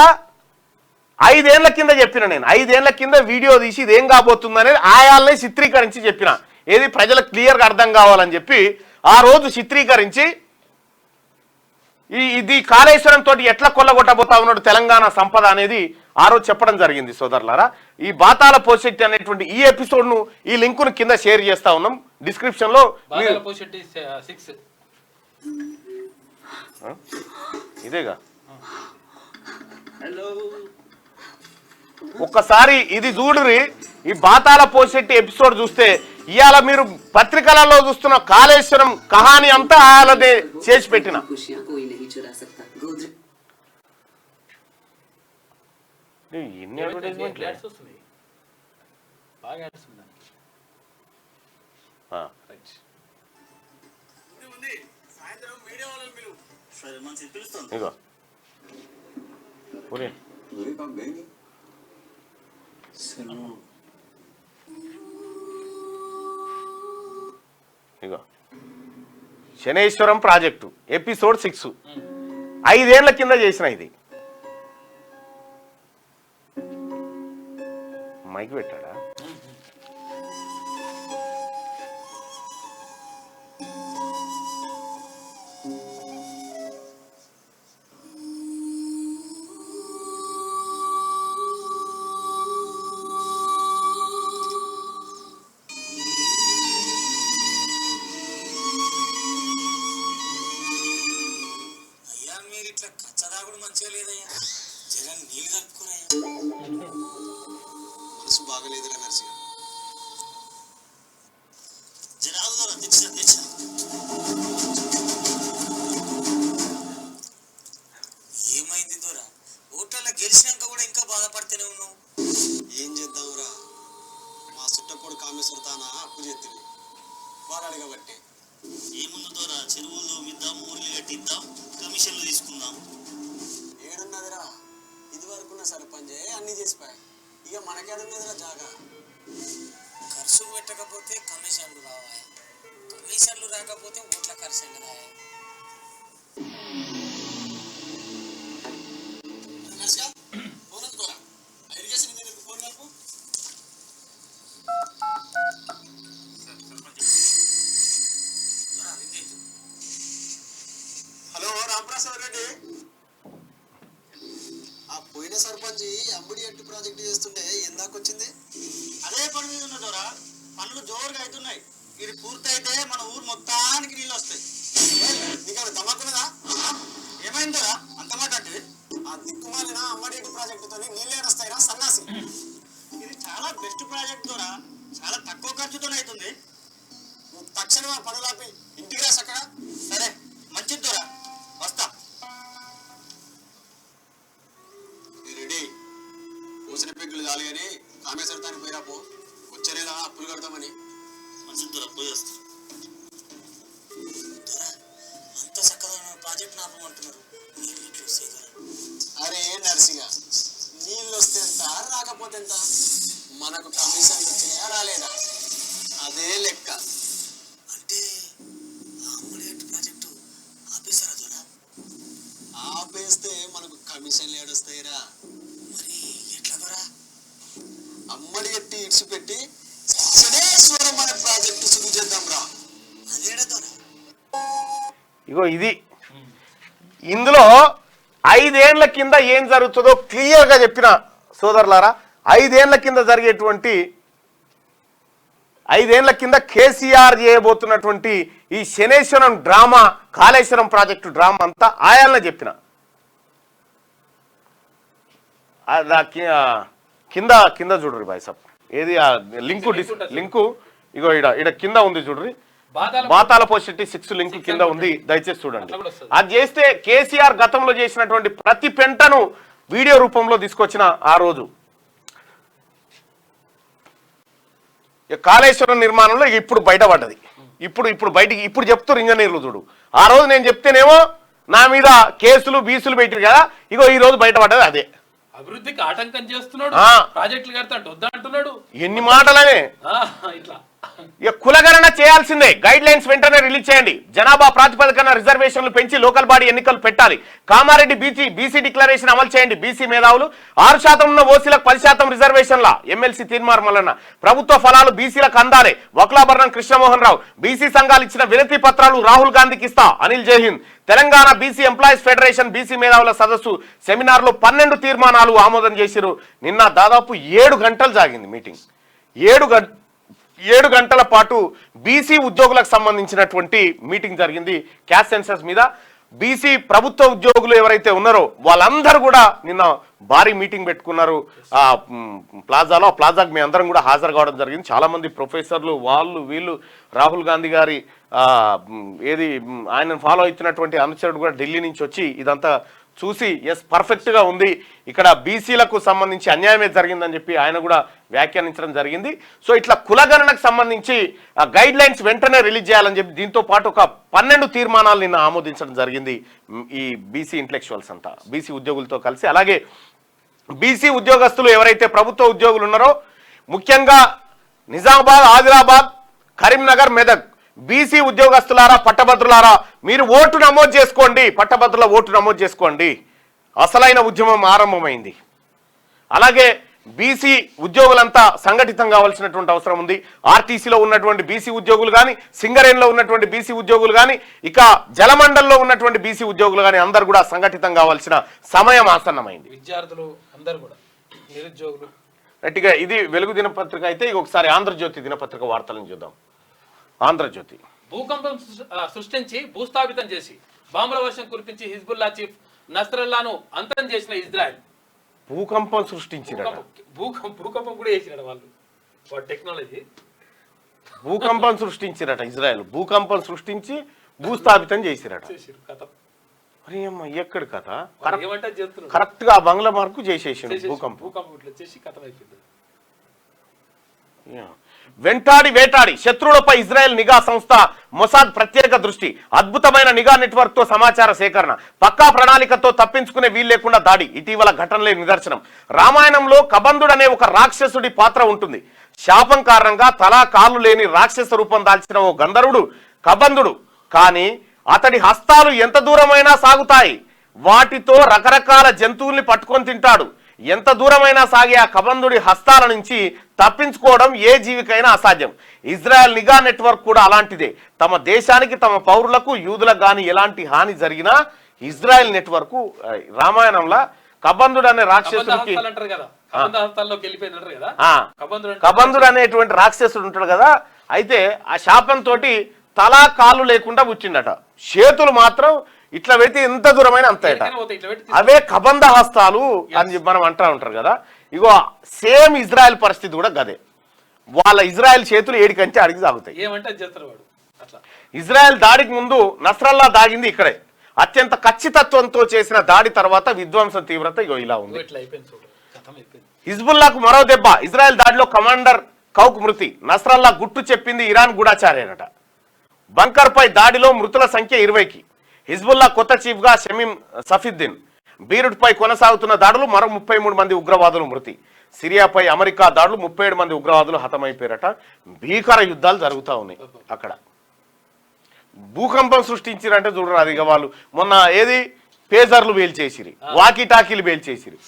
5 ఏళ్ల కింద చెప్పిన నేను. 5 ఏళ్ల కింద వీడియో తీసి ఇదేం కాబోతుందనేది ఆయాల్ని చిత్రీకరించి చెప్పిన. ఏది ప్రజలకు క్లియర్గా అర్థం కావాలని చెప్పి ఆ రోజు చిత్రీకరించి ఇది కాళేశ్వరం తోటి ఎట్లా కొల్లగొట్టబోతా ఉన్నాడు తెలంగాణ సంపద అనేది ఆ రోజు చెప్పడం జరిగింది సోదరులారా. ఈ బాతాల పోసెట్టి అనేటువంటి ఈ ఎపిసోడ్ ను, ఈ లింక్ ను కింద షేర్ చేస్తా ఉన్నాం డిస్క్రిప్షన్ లో. ఇదేగా. ఒక్కసారి ఇది చూడురి. ఈ బాతాల పోసెట్టి ఎపిసోడ్ చూస్తే ఇవాళ మీరు పత్రికలలో చూస్తున్న కాళేశ్వరం కహాని అంతా ఆయనదే చేసి పెట్టిన. ఎన్ని అడ్వర్టైజ్మెంట్ ఇగో ఇగో శనేశ్వరం ప్రాజెక్టు ఎపిసోడ్ 6 5 ఏళ్ల కింద చేసిన. ఇది మైక్ పెట్టాడా? ఏమైంది దూరా? ఓట్ల గెలిచినాక కూడా ఇంకా బాధపడితేనే ఉన్నావు. ఏం చేద్దాంరా, మా సుట్టపోడు కామేశ్వరతాన అప్పు చేస్తుంది వాడు అడగబట్టే. ఏముంది దూరా, చెరువులు తోమిద్దాం, ఊర్లు కట్టిద్దాం, కమిషన్లు తీసుకుందాం. ఏడున్నదిరా, ఇది వరకున్న సర్పంచే అన్ని చేసిపోయాయి. ఇక మనకేడున్నదిరా జాగా. ఖర్చు పెట్టకపోతే కమిషన్లు రావాలి, కమిషన్లు రాకపోతే ఓట్ల ఖర్చు రావాలి. అంబడి ఎట్టు ప్రాజెక్టు చేస్తుంటే ఎందాకొచ్చింది? అదే పని మీద ఉన్న దొరా, పనులు జోరుగా అవుతున్నాయి. ఇది పూర్తయితే మన ఊరు మొత్తానికి నీళ్ళు వస్తాయి. నీకు దమ్మకున్నదా? ఏమైందరా అంత మాట అంటే? ఆ దిక్కుమాలిన అంబడి ఎట్టు ప్రాజెక్టుతో నీళ్ళే వస్తాయిరా సన్నాసి. ఇది చాలా బెస్ట్ ప్రాజెక్ట్ దొరా, చాలా తక్కువ ఖర్చుతో అవుతుంది. నువ్వు తక్షణం ఆ పనులాపి ఇంటికి రాసి అక్కడ. సరే మంచిది దొరా, వస్తా. రెడీ పూసిన పెగ్గులు చాలు కానీ కామేశ్వరతానికి పోయిరా పో. వచ్చే నెల అప్పులు కడతామని. మంచిది దొరా, పోయి వస్తా. అంత చక్కగా ప్రాజెక్ట్ ఆపమంటున్నారు. నీళ్ళు చూసే అరే నర్సిగా, నీళ్ళు వస్తే ఎంత రాకపోతే ఎంత? మనకు కమిషన్ వచ్చాయా రాలేదా? అదే లెక్క. అంటే అమ్మలేటు ప్రాజెక్టు ఆపేశారా దొరా? ఆపేస్తే మనకు కమిషన్లు ఏడొస్తాయిరా. మరి ఎట్లా దొరా? అమ్మడి ఎట్టి ఇడిచిపెట్టి శనేశ్వరం అనే ప్రాజెక్టు శురు చేద్దాం రా. అదేడ దొరా? ఇగో ఇది ఇందులో 5 ఏళ్ల కింద ఏం జరుగుతుందో క్లియర్గా చెప్పిన సోదరులారా. 5 ఏళ్ల కింద జరిగేటువంటి 5 ఏళ్ల కింద కేసీఆర్ చేయబోతున్నటువంటి ఈ Shaneswaram drama, Kaleshwaram project drama అంతా ఆయాలనే చెప్పిన. కింద కింద చూడరు బాయ్ సాబ్, ఏది లింకు ఇగో ఇడ కింద ఉంది చూడరి, బాతాల పోస్టి 6 లింక్ కింద ఉంది, దయచేసి చూడండి. అది చేస్తే కేసీఆర్ గతంలో చేసినటువంటి ప్రతి పెంటను వీడియో రూపంలో తీసుకొచ్చిన ఆ రోజు కాళేశ్వరం నిర్మాణంలో ఇప్పుడు బయటపడ్డది. ఇప్పుడు చెప్తారు ఇంజనీర్లు చూడు. ఆ రోజు నేను చెప్తేనేమో నా మీద కేసులు బీసులు పెట్టారు కదా, ఇగో ఈ రోజు బయటపడ్డది అదే. అభివృద్ధికి ఆటంకం చేస్తున్నాడు, ప్రాజెక్టులు కడతాడు వద్దంటున్నాడు. ఎన్ని మాటలనే. ఇట్లా ఇక కులగణన చేయాల్సిందే, గైడ్ లైన్స్ వెంటనే రిలీజ్ చేయండి. జనాభా ప్రాతిపదికన రిజర్వేషన్లు పెంచి లోకల్ బాడీ ఎన్నికలు పెట్టాలి. కామారెడ్డి బీసీ డిక్లరేషన్ అమలు చేయండి. బీసీ మేధావులు 6% ఉన్న ఓసీలకు 10% రిజర్వేషన్ల ఎమ్మెల్సీ తీర్మానం వలన ప్రభుత్వ ఫలాలు బీసీలకు అందాలి. వక్లాభరణం కృష్ణమోహన్ రావు. బీసీ సంఘాలు ఇచ్చిన వినతి పత్రాలు రాహుల్ గాంధీకి ఇస్తా. Anil Jai Hind. Telangana BC employees federation BC మేధావుల సదస్సు సెమినార్లో 12 తీర్మానాలు ఆమోదం చేసిరు. నిన్న దాదాపు 7 గంటలు సాగింది మీటింగ్. 7 గంటల పాటు బీసీ ఉద్యోగులకు సంబంధించినటువంటి మీటింగ్ జరిగింది. క్యాస్ట్ సెన్సస్ మీద బీసీ ప్రభుత్వ ఉద్యోగులు ఎవరైతే ఉన్నారో వాళ్ళందరూ కూడా నిన్న భారీ మీటింగ్ పెట్టుకున్నారు ప్లాజాలో. ఆ ప్లాజాకి మీ అందరం కూడా హాజరు కావడం జరిగింది. చాలా మంది ప్రొఫెసర్లు వీళ్ళు రాహుల్ గాంధీ గారి ఆయన ఫాలో అవుతున్నటువంటి అనుచరుడు కూడా ఢిల్లీ నుంచి వచ్చి ఇదంతా చూసి ఎస్ పర్ఫెక్ట్గా ఉంది, ఇక్కడ బీసీలకు సంబంధించి అన్యాయమే జరిగిందని చెప్పి ఆయన కూడా వ్యాఖ్యానించడం జరిగింది. సో ఇట్లా కులగణనకు సంబంధించి గైడ్ లైన్స్ వెంటనే రిలీజ్ చేయాలని చెప్పి దీంతో పాటు ఒక 12 తీర్మానాలు నిన్న ఆమోదించడం జరిగింది ఈ బీసీ ఇంటలెక్చువల్స్ అంతా బీసీ ఉద్యోగులతో కలిసి. అలాగే బీసీ ఉద్యోగస్తులు ఎవరైతే ప్రభుత్వ ఉద్యోగులు ఉన్నారో ముఖ్యంగా నిజామాబాద్, ఆదిలాబాద్, కరీంనగర్, మెదక్ బీసీ ఉద్యోగస్తులారా, పట్టభద్రులారా మీరు ఓటు నమోదు చేసుకోండి. పట్టభద్రుల ఓటు నమోదు చేసుకోండి. అసలైన ఉద్యమం ఆరంభమైంది. అలాగే బీసీ ఉద్యోగులంతా సంఘటితం కావాల్సినటువంటి అవసరం ఉంది. ఆర్టీసీలో ఉన్నటువంటి బీసీ ఉద్యోగులు కానీ, సింగరేణిలో ఉన్నటువంటి బీసీ ఉద్యోగులు కానీ, ఇక జలమండల్లో ఉన్నటువంటి బీసీ ఉద్యోగులు కానీ అందరూ కూడా సంఘటితం కావాల్సిన సమయం ఆసన్నమైంది. విద్యార్థులు అందరూ కూడా, నిరుద్యోగులు. గట్టిగా ఇది వెలుగు దినపత్రిక అయితే ఇక ఒకసారి ఆంధ్రజ్యోతి దినపత్రిక వార్తలను చూద్దాం. ఆంధ్రజ్యోతి భూకంపం సృష్టించి భూస్థాపితం చేసి బాంబుల వర్షం కురిపించి హిజ్బుల్లా చీఫ్ నస్రల్లాను అంతం చేసిన ఇజ్రాయెల్. భూకంపం సృష్టించిన భూకంపం కూడా చేసినాడు వాళ్ళు, టెక్నాలజీ. భూకంపం సృష్టించిరట ఇజ్రాయెల్, భూకంపం సృష్టించి భూస్థాపితం చేసిరట. మరి అమ్మ ఎక్కడి కథ? కరెక్ట్ గా బంగ్లా మార్కు చేసేసిండు భూకంపం ఇట్లా చేసి కథం అయిపోయింది. వేటాడి శత్రువులపై ఇజ్రాయెల్ నిఘా సంస్థ మొసాద్ ప్రత్యేక దృష్టి. అద్భుతమైన నిఘా నెట్వర్క్ తో సమాచార సేకరణ, పక్కా ప్రణాళికతో తప్పించుకునే వీలు లేకుండా దాడి ఇటీవల ఘటనలే నిదర్శనం. రామాయణంలో కబంధుడు అనే ఒక రాక్షసుడి పాత్ర ఉంటుంది. శాపం కారణంగా తలా కాళ్ళు లేని రాక్షస రూపం దాల్చిన ఓ గంధర్వుడు కబంధుడు. కానీ అతడి హస్తాలు ఎంత దూరమైనా సాగుతాయి. వాటితో రకరకాల జంతువుల్ని పట్టుకొని తింటాడు. ఎంత దూరమైనా సాగే ఆ కబంధుడి హస్తాల నుంచి తప్పించుకోవడం ఏ జీవికైనా అసాధ్యం. ఇజ్రాయెల్ నిఘా నెట్వర్క్ కూడా అలాంటిదే. తమ దేశానికి, తమ పౌరులకు, యూదులకు కానీ ఎలాంటి హాని జరిగినా ఇజ్రాయెల్ నెట్వర్క్ రామాయణంలో కబంధుడు అనే రాక్షసుడికి హస్తాలు అంటారు కదా, కబంధ హస్తాల్లోకి వెళ్ళిపోయిందంటారు కదా. కబంధుడు అనేటువంటి రాక్షసుడు ఉంటాడు కదా, అయితే ఆ శాపంతో తలా కాళ్ళు లేకుండా పుచ్చిండట, చేతులు మాత్రం ఇట్లా పెడితే ఎంత దూరమైన అంత అవే కబంధ హస్తాలు అని మనం అంటా ఉంటారు కదా. ఇగో సేమ్ ఇజ్రాయెల్ పరిస్థితి కూడా గదే, వాళ్ళ ఇజ్రాయెల్ చేతులు ఏడికంటే అడిగి సాగుతాయి. ఏమంటే చేస్తారు వాడు అట్లా. ఇజ్రాయెల్ దాడికి ముందు నస్రల్లా దాగింది ఇక్కడే. అత్యంత ఖచ్చితత్వంతో చేసిన దాడి తర్వాత విధ్వంసం తీవ్రత ఇగో ఇలా ఉంది. హిజ్బుల్లాకు మరో దెబ్బ, ఇజ్రాయెల్ దాడిలో కమాండర్ కౌక్ మృతి, నస్రల్లా గుట్టు చెప్పింది ఇరాన్ గూఢచారేనట. బంకర్ పై దాడిలో మృతుల సంఖ్య 20కి, హిజ్బుల్లా కొత్త చీఫ్ గా షమీం సఫీద్దీన్. బీరుట్ పై కొనసాగుతున్న దాడులు, మరో 33 మంది ఉగ్రవాదులు మృతి. సిరియాపై అమెరికా దాడులు, 37 మంది ఉగ్రవాదులు హతమైపోయారట. భీకర యుద్ధాలు జరుగుతూ ఉన్నాయి అక్కడ. భూకంపం సృష్టించిరంటే చూడరు అది. ఇక వాళ్ళు మొన్న ఏది పేజర్లు వేల్చేసిరి, వాకీ టాకీలు వేల్చేసిరి.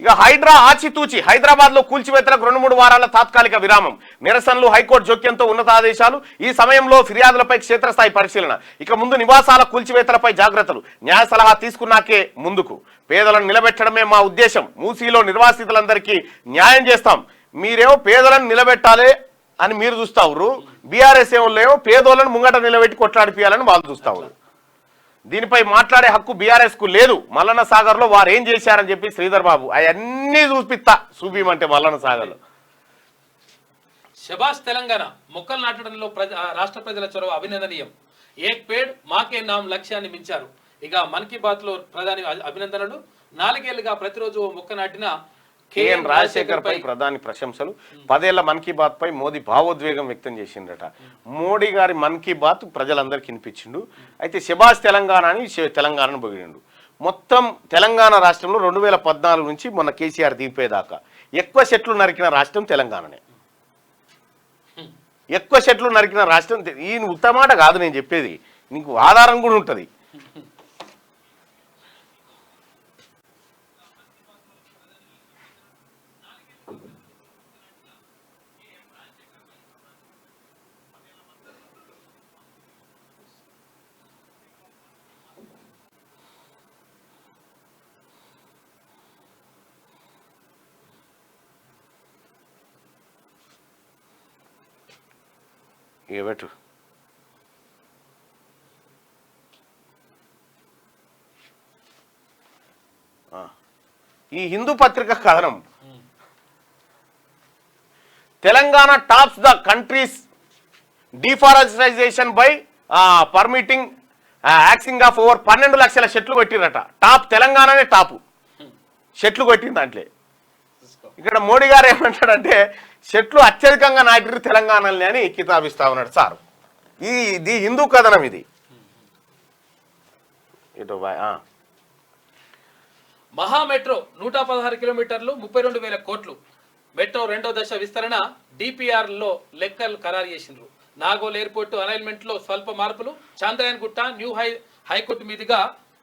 ఇక హైడ్రా ఆచితూచి, హైదరాబాద్ లో కూల్చివేతలకు 2-3 వారాల తాత్కాలిక విరామం, నిరసనలు, హైకోర్టు జోక్యంతో ఉన్నతాదేశాలు. ఈ సమయంలో ఫిర్యాదులపై క్షేత్రస్థాయి పరిశీలన. ఇక ముందు నివాసాల కూల్చివేతలపై జాగ్రత్తలు, న్యాయ సలహా తీసుకున్నాకే ముందుకు. పేదలను నిలబెట్టడమే మా ఉద్దేశం, మూసీలో నిర్వాసితులందరికీ న్యాయం చేస్తాం. మీరేమో పేదలను నిలబెట్టాలి అని మీరు చూస్తావురు, బీఆర్ఎస్ ఏమో పేదోళ్ళను ముంగట నిలబెట్టి కొట్లాడిపియాలని వాళ్ళు చూస్తావురు. దీనిపై మాట్లాడే హక్కు బీఆర్ఎస్ కు లేదు. మల్లన్న సాగర్ లో వారు ఏం చేశారని చెప్పి శ్రీధర్ బాబు అవన్నీ చూపిమంటే మల్లన్న సాగర్ లో. శబాష్ తెలంగాణ, మొక్కలు నాటడంలో రాష్ట్ర ప్రజల చొరవ అభినందనీయం. ఏక్ పేడ్ మాకే నామ్ లక్ష్యాన్ని మించారు. ఇక మన్ కీ బాత్ లో ప్రధాని అభినందనలు. 4 ఏళ్లుగా ప్రతిరోజు మొక్క నాటిన కేఎన్ రాజశేఖర్ పై ప్రధాని ప్రశంసలు. 10 ఏళ్ల మన్ కీ బాత్ పై మోదీ భావోద్వేగం వ్యక్తం చేసిండట. మోడీ గారి మన్ కీ బాత్ ప్రజలందరికీ వినిపించిండు. అయితే శబాష్ తెలంగాణ అని తెలంగాణను పొగిడిండు. మొత్తం తెలంగాణ రాష్ట్రంలో 2014 నుంచి మొన్న కేసీఆర్ దిగిపోయేదాకా ఎక్కువ చెట్లు నరికిన రాష్ట్రం తెలంగాణనే. ఎక్కువ చెట్లు నరికిన రాష్ట్రం. ఈయన ఉత్తమాట కాదు నేను చెప్పేది, నీకు ఆధారం కూడా ఉంటుంది. ఇవ్వటు ఈ హిందూ పత్రిక కథనం, Telangana tops the countries deforestation by permitting axing of over 12 లక్షల చెట్లు కొట్టిరట. టాప్ తెలంగాణనే టాపు చెట్లు కొట్టింది దాంట్లో. ఇక్కడ మోడీ గారు ఏమంటాడంటే చెట్లు అత్యధికంగా నాటిరు తెలంగాణని అని కితాబిస్తా ఉన్నాడు సార్. ఇది హిందూ కథనం ఇది. ఇటు మహా మెట్రో 116 కిలోమీటర్లు 32,000 కోట్లు. మెట్రో 2వ దశ విస్తరణ డిపిఆర్ లో లెక్కలు ఖరారు చేసిండ్రు. నాగోల్ ఎయిర్పోర్టు అలైన్మెంట్ లో స్వల్ప మార్పులు. చాంద్రాయన్ గుట్ట న్యూ హైకోర్టు మీదుగా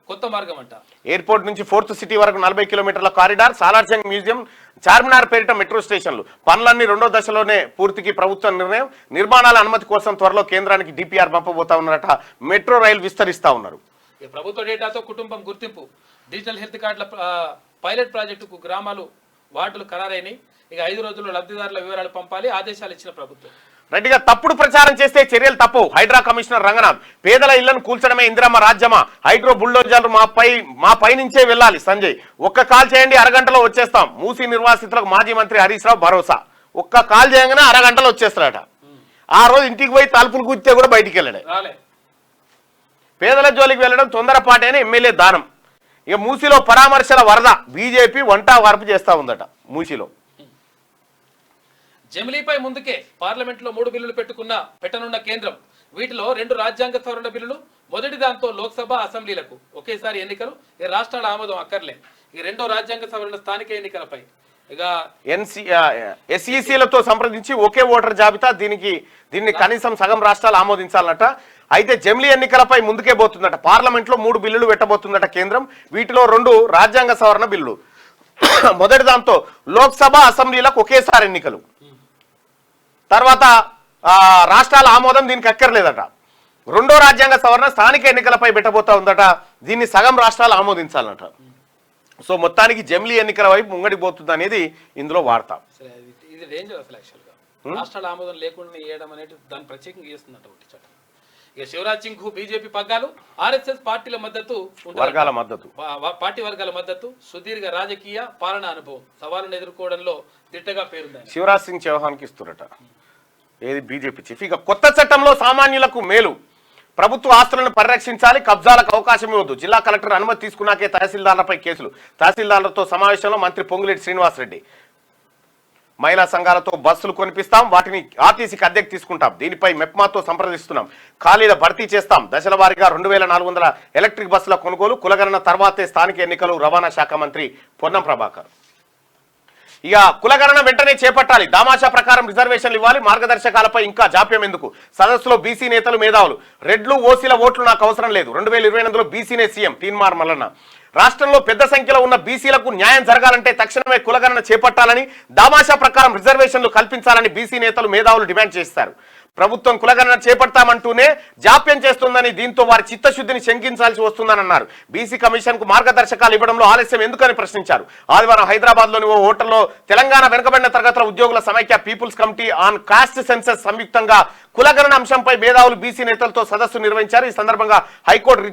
కొత్త మార్గం అంట. ఎయిర్పోర్ట్ నుంచి 4th సిటీ వరకు 40 కిలోమీటర్ల కారిడార్. సాలార్జంగ్ మ్యూజియం, చార్మినార్ పేరిట మెట్రో స్టేషన్లు. పనులన్నీ 2వ దశలోనే పూర్తికి ప్రభుత్వ నిర్ణయం. నిర్మాణాల అనుమతి కోసం త్వరలో కేంద్రానికి డిపిఆర్ పంపబోతా ఉన్నారట. మెట్రో రైలు విస్తరిస్తా ఉన్నారు. ప్రభుత్వ డేటాతో కుటుంబం గుర్తింపు. డిజిటల్ హెల్త్ కార్డుల పైలట్ ప్రాజెక్టుకు గ్రామాలు వార్డులు ఖరారైనాయి. ఇక 5 రోజుల్లో లబ్ధిదారుల వివరాలు పంపాలి ఆదేశాలు ఇచ్చిన ప్రభుత్వం. రెడ్డిగా తప్పుడు ప్రచారం చేస్తే చర్యలు తప్పు. హైడ్రా కమిషనర్ రంగనాథ్. పేదల ఇళ్లను కూల్చడమే ఇందిరమ్మ రాజ్యమా? హైడ్రో బుల్డోజర్లు మా పై నుంచే వెళ్ళాలి. సంజయ్, ఒక్క కాల్ చేయండి, అరగంటలో వచ్చేస్తాం. మూసీ నిర్వాసితులకు మాజీ మంత్రి హరీష్ రావు భరోసా. ఒక్క కాల్ చేయగానే అరగంటలో వచ్చేస్తారట. ఆ రోజు ఇంటికి పోయి తలుపులు కూర్చే కూడా బయటికి వెళ్ళడే. పేదల జోలికి వెళ్ళడం తొందరపాటే అని ఎమ్మెల్యే దానం. ఇక మూసీలో పరామర్శల వరద. బీజేపీ వంట వార్పు చేస్తా ఉందట మూసీలో. జమిలీపై ముందుకే పార్లమెంట్లో 3 బిల్లులు పెట్టనున్న కేంద్రం. వీటిలో 2 రాజ్యాంగ సవరణ బిల్లులు. మొదటి దాంతో లోక్సభ, అసెంబ్లీలకు ఒకేసారి ఎన్నికలు. ఈ రాష్ట్రాల ఆమోదం అక్కర్లే. ఈ 2వ రాజ్యాంగ సవరణ స్థానిక ఎన్నికలపై ఇక ఎస్ఈసీలతో సంప్రదించి ఒకే ఓటర్ జాబితా. దీన్ని కనీసం సగం రాష్ట్రాలు ఆమోదించాలన్నట. అయితే జమిలీ ఎన్నికలపై ముందుకే పోతుందట. పార్లమెంట్లో 3 బిల్లులు పెట్టబోతుందట కేంద్రం. వీటిలో 2 రాజ్యాంగ సవరణ బిల్లులు. మొదటి దాంతో లోక్సభ, అసెంబ్లీలకు ఒకేసారి ఎన్నికలు. తర్వాత రాష్ట్రాల ఆమోదం దీనికి అక్కర్లేదట. 2వ రాజ్యాంగ సవరణ స్థానిక ఎన్నికలపై పెట్టబోతా ఉందట. దీన్ని సగం రాష్ట్రాలు ఆమోదించాలన్నట. సో మొత్తానికి జమిలీ ఎన్నికల వైపు ముంగడిపోతుంది అనేది ఇందులో వార్త. ఇది డేంజర్ అసలు యాక్చువల్గా రాష్ట్రాల ఆమోదం లేకుండా వేయడం అనేది దాన్ని ప్రత్యేకంగా చేస్తుందంట ఒకటి చట్టం. ఇక శివరాజ్ సింగ్ బీజేపీ పగ్గాలు, ఆర్ఎస్ఎస్ పార్టీల మద్దతు, పార్టీ వర్గాల మద్దతు, సుదీర్ఘ రాజకీయ పాలన అనుభవం, సవాళ్ళను ఎదుర్కోవడంలో దిట్టగా పేరుంది. శివరాజ్ సింగ్ చౌహాన్కి ఇస్తున్నట ఏది బీజేపీ చీఫ్. ఇక కొత్త చట్టంలో సామాన్యులకు మేలు, ప్రభుత్వ ఆస్తులను పరిరక్షించాలి, కబ్జాలకు అవకాశం ఇవ్వద్దు, జిల్లా కలెక్టర్ అనుమతి తీసుకున్నాకే తహసీల్దార్లపై కేసులు. తహసీల్దార్లతో సమావేశంలో మంత్రి పొంగులేటి శ్రీనివాసరెడ్డి. మహిళా సంఘాలతో బస్సులు కొనిపిస్తాం, వాటిని ఆర్టీసీకి అద్దెకు తీసుకుంటాం, దీనిపై మెప్మాతో సంప్రదిస్తున్నాం, ఖాళీల భర్తీ చేస్తాం, దశల వారీగా 2400 ఎలక్ట్రిక్ బస్సుల కొనుగోలు, కులగణన తర్వాతే స్థానిక ఎన్నికలు, రవాణా శాఖ మంత్రి పొన్నం ప్రభాకర్. ఇక కులగణన వెంటనే చేపట్టాలి, దామాషా ప్రకారం రిజర్వేషన్లు ఇవ్వాలి, మార్గదర్శకాలపై ఇంకా జాప్యం ఎందుకు, సదస్సులో బీసీ నేతలు మేధావులు. రెడ్లు ఓసీల ఓట్లు నాకు అవసరం లేదు, 2028లో బీసీనే సీఎం తీన్మార్ మల్లన్న. రాష్ట్రంలో పెద్ద సంఖ్యలో ఉన్న బీసీలకు న్యాయం జరగాలంటే తక్షణమే కులగణన చేపట్టాలని, దామాషా ప్రకారం రిజర్వేషన్లు కల్పించాలని బీసీ నేతలు మేధావులు డిమాండ్ చేస్తారు. ప్రభుత్వం కులగణన చేపడతామంటూనే జాప్యం చేస్తుందని, దీంతో వారి చిత్తశుద్ధిని శంకించాల్సి వస్తుందని అన్నారు. బీసీ కమిషన్ కు మార్గదర్శకాలు ఇవ్వడంలో ఆలస్యం ఎందుకని ప్రశ్నించారు. ఆదివారం హైదరాబాద్ లోని ఓ హోటల్లో తెలంగాణ వెనుకబడిన తరగతుల ఉద్యోగుల సమైక్య people's committee on caste census సంయుక్తంగా కులగణన అంశంపై మేధావులు బీసీ నేతలతో సదస్సు నిర్వహించారు. ఈ సందర్భంగా high court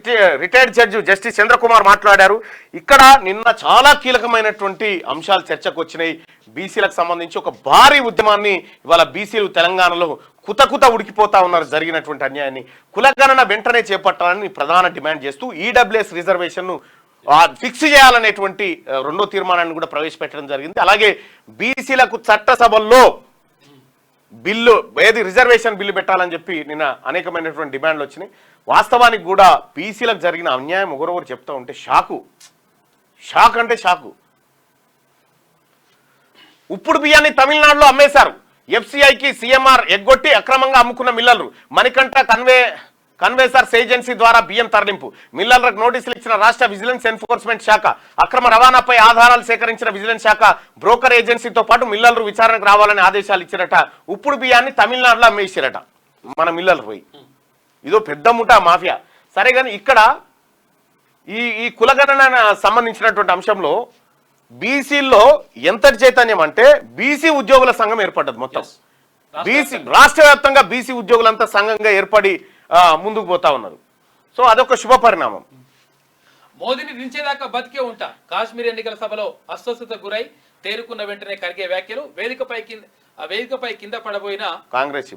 retired judge justice Chandrakumar మాట్లాడారు. ఇక్కడ నిన్న చాలా కీలకమైనటువంటి అంశాలు చర్చకు వచ్చినాయి. బీసీలకు సంబంధించి ఒక భారీ ఉద్యమాన్ని ఇవాళ బీసీలు తెలంగాణలో కుతకుత ఉడికిపోతా ఉన్నారు. జరిగినటువంటి అన్యాయాన్ని కులగణన వెంటనే చేపట్టాలని ప్రధాన డిమాండ్ చేస్తూ ఈడబ్ల్యూఎస్ రిజర్వేషన్ను ఫిక్స్ చేయాలనేటువంటి రెండో తీర్మానాన్ని కూడా ప్రవేశపెట్టడం జరిగింది. అలాగే బీసీలకు చట్టసభల్లో బిల్లు ఏది రిజర్వేషన్ బిల్లు పెట్టాలని చెప్పి నిన్న అనేకమైనటువంటి డిమాండ్లు వచ్చినాయి. వాస్తవానికి కూడా బీసీలకు జరిగిన అన్యాయం ఒకరొకరు చెప్తా ఉంటే షాక్ అంటే షాకు. ఉప్పుడు బియ్యాన్ని తమిళనాడులో అమ్మేశారు. ఎఫ్సిఐకి సీఎంఆర్ ఎగ్గొట్టి అక్రమంగా అమ్ముకున్న మిల్లర్లు. మణికంఠ కన్వేసర్స్ ఏజెన్సీ ద్వారా బియ్యం తరలింపు. మిల్లర్లకు నోటీసులు ఇచ్చిన రాష్ట్ర విజిలెన్స్ ఎన్ఫోర్స్మెంట్ శాఖ. అక్రమ రవాణాపై ఆధారాలు సేకరించిన విజిలెన్స్ శాఖ బ్రోకర్ ఏజెన్సీతో పాటు మిల్లర్లు విచారణకు రావాలని ఆదేశాలు ఇచ్చారట. ఉప్పుడు బియ్యాన్ని తమిళనాడులో అమ్మేసారట మన మిల్లర్లు పోయి. ఇదో పెద్ద ముఠా మాఫియా. సరే కానీ ఇక్కడ ఈ కులగణన సంబంధించినటువంటి అంశంలో బీసీల్లో ఎంతటి చైతన్యం అంటే బీసీ ఉద్యోగుల సంఘం ఏర్పడ్డది. మొత్తం బీసీ రాష్ట్ర వ్యాప్తంగా బీసీ ఉద్యోగులంతా సంఘంగా ఏర్పడి ముందుకు పోతా ఉన్నారు. సో అదొక శుభ పరిణామం. మోదీని దించేదాకా బతికే ఉంటా, కాశ్మీర్ ఎన్నికల సభలో అస్వస్థత గురై తేరుకున్న వెంటనే కరిగే వ్యాఖ్యలు. వేదికపై కింద పడబోయిన కాంగ్రెస్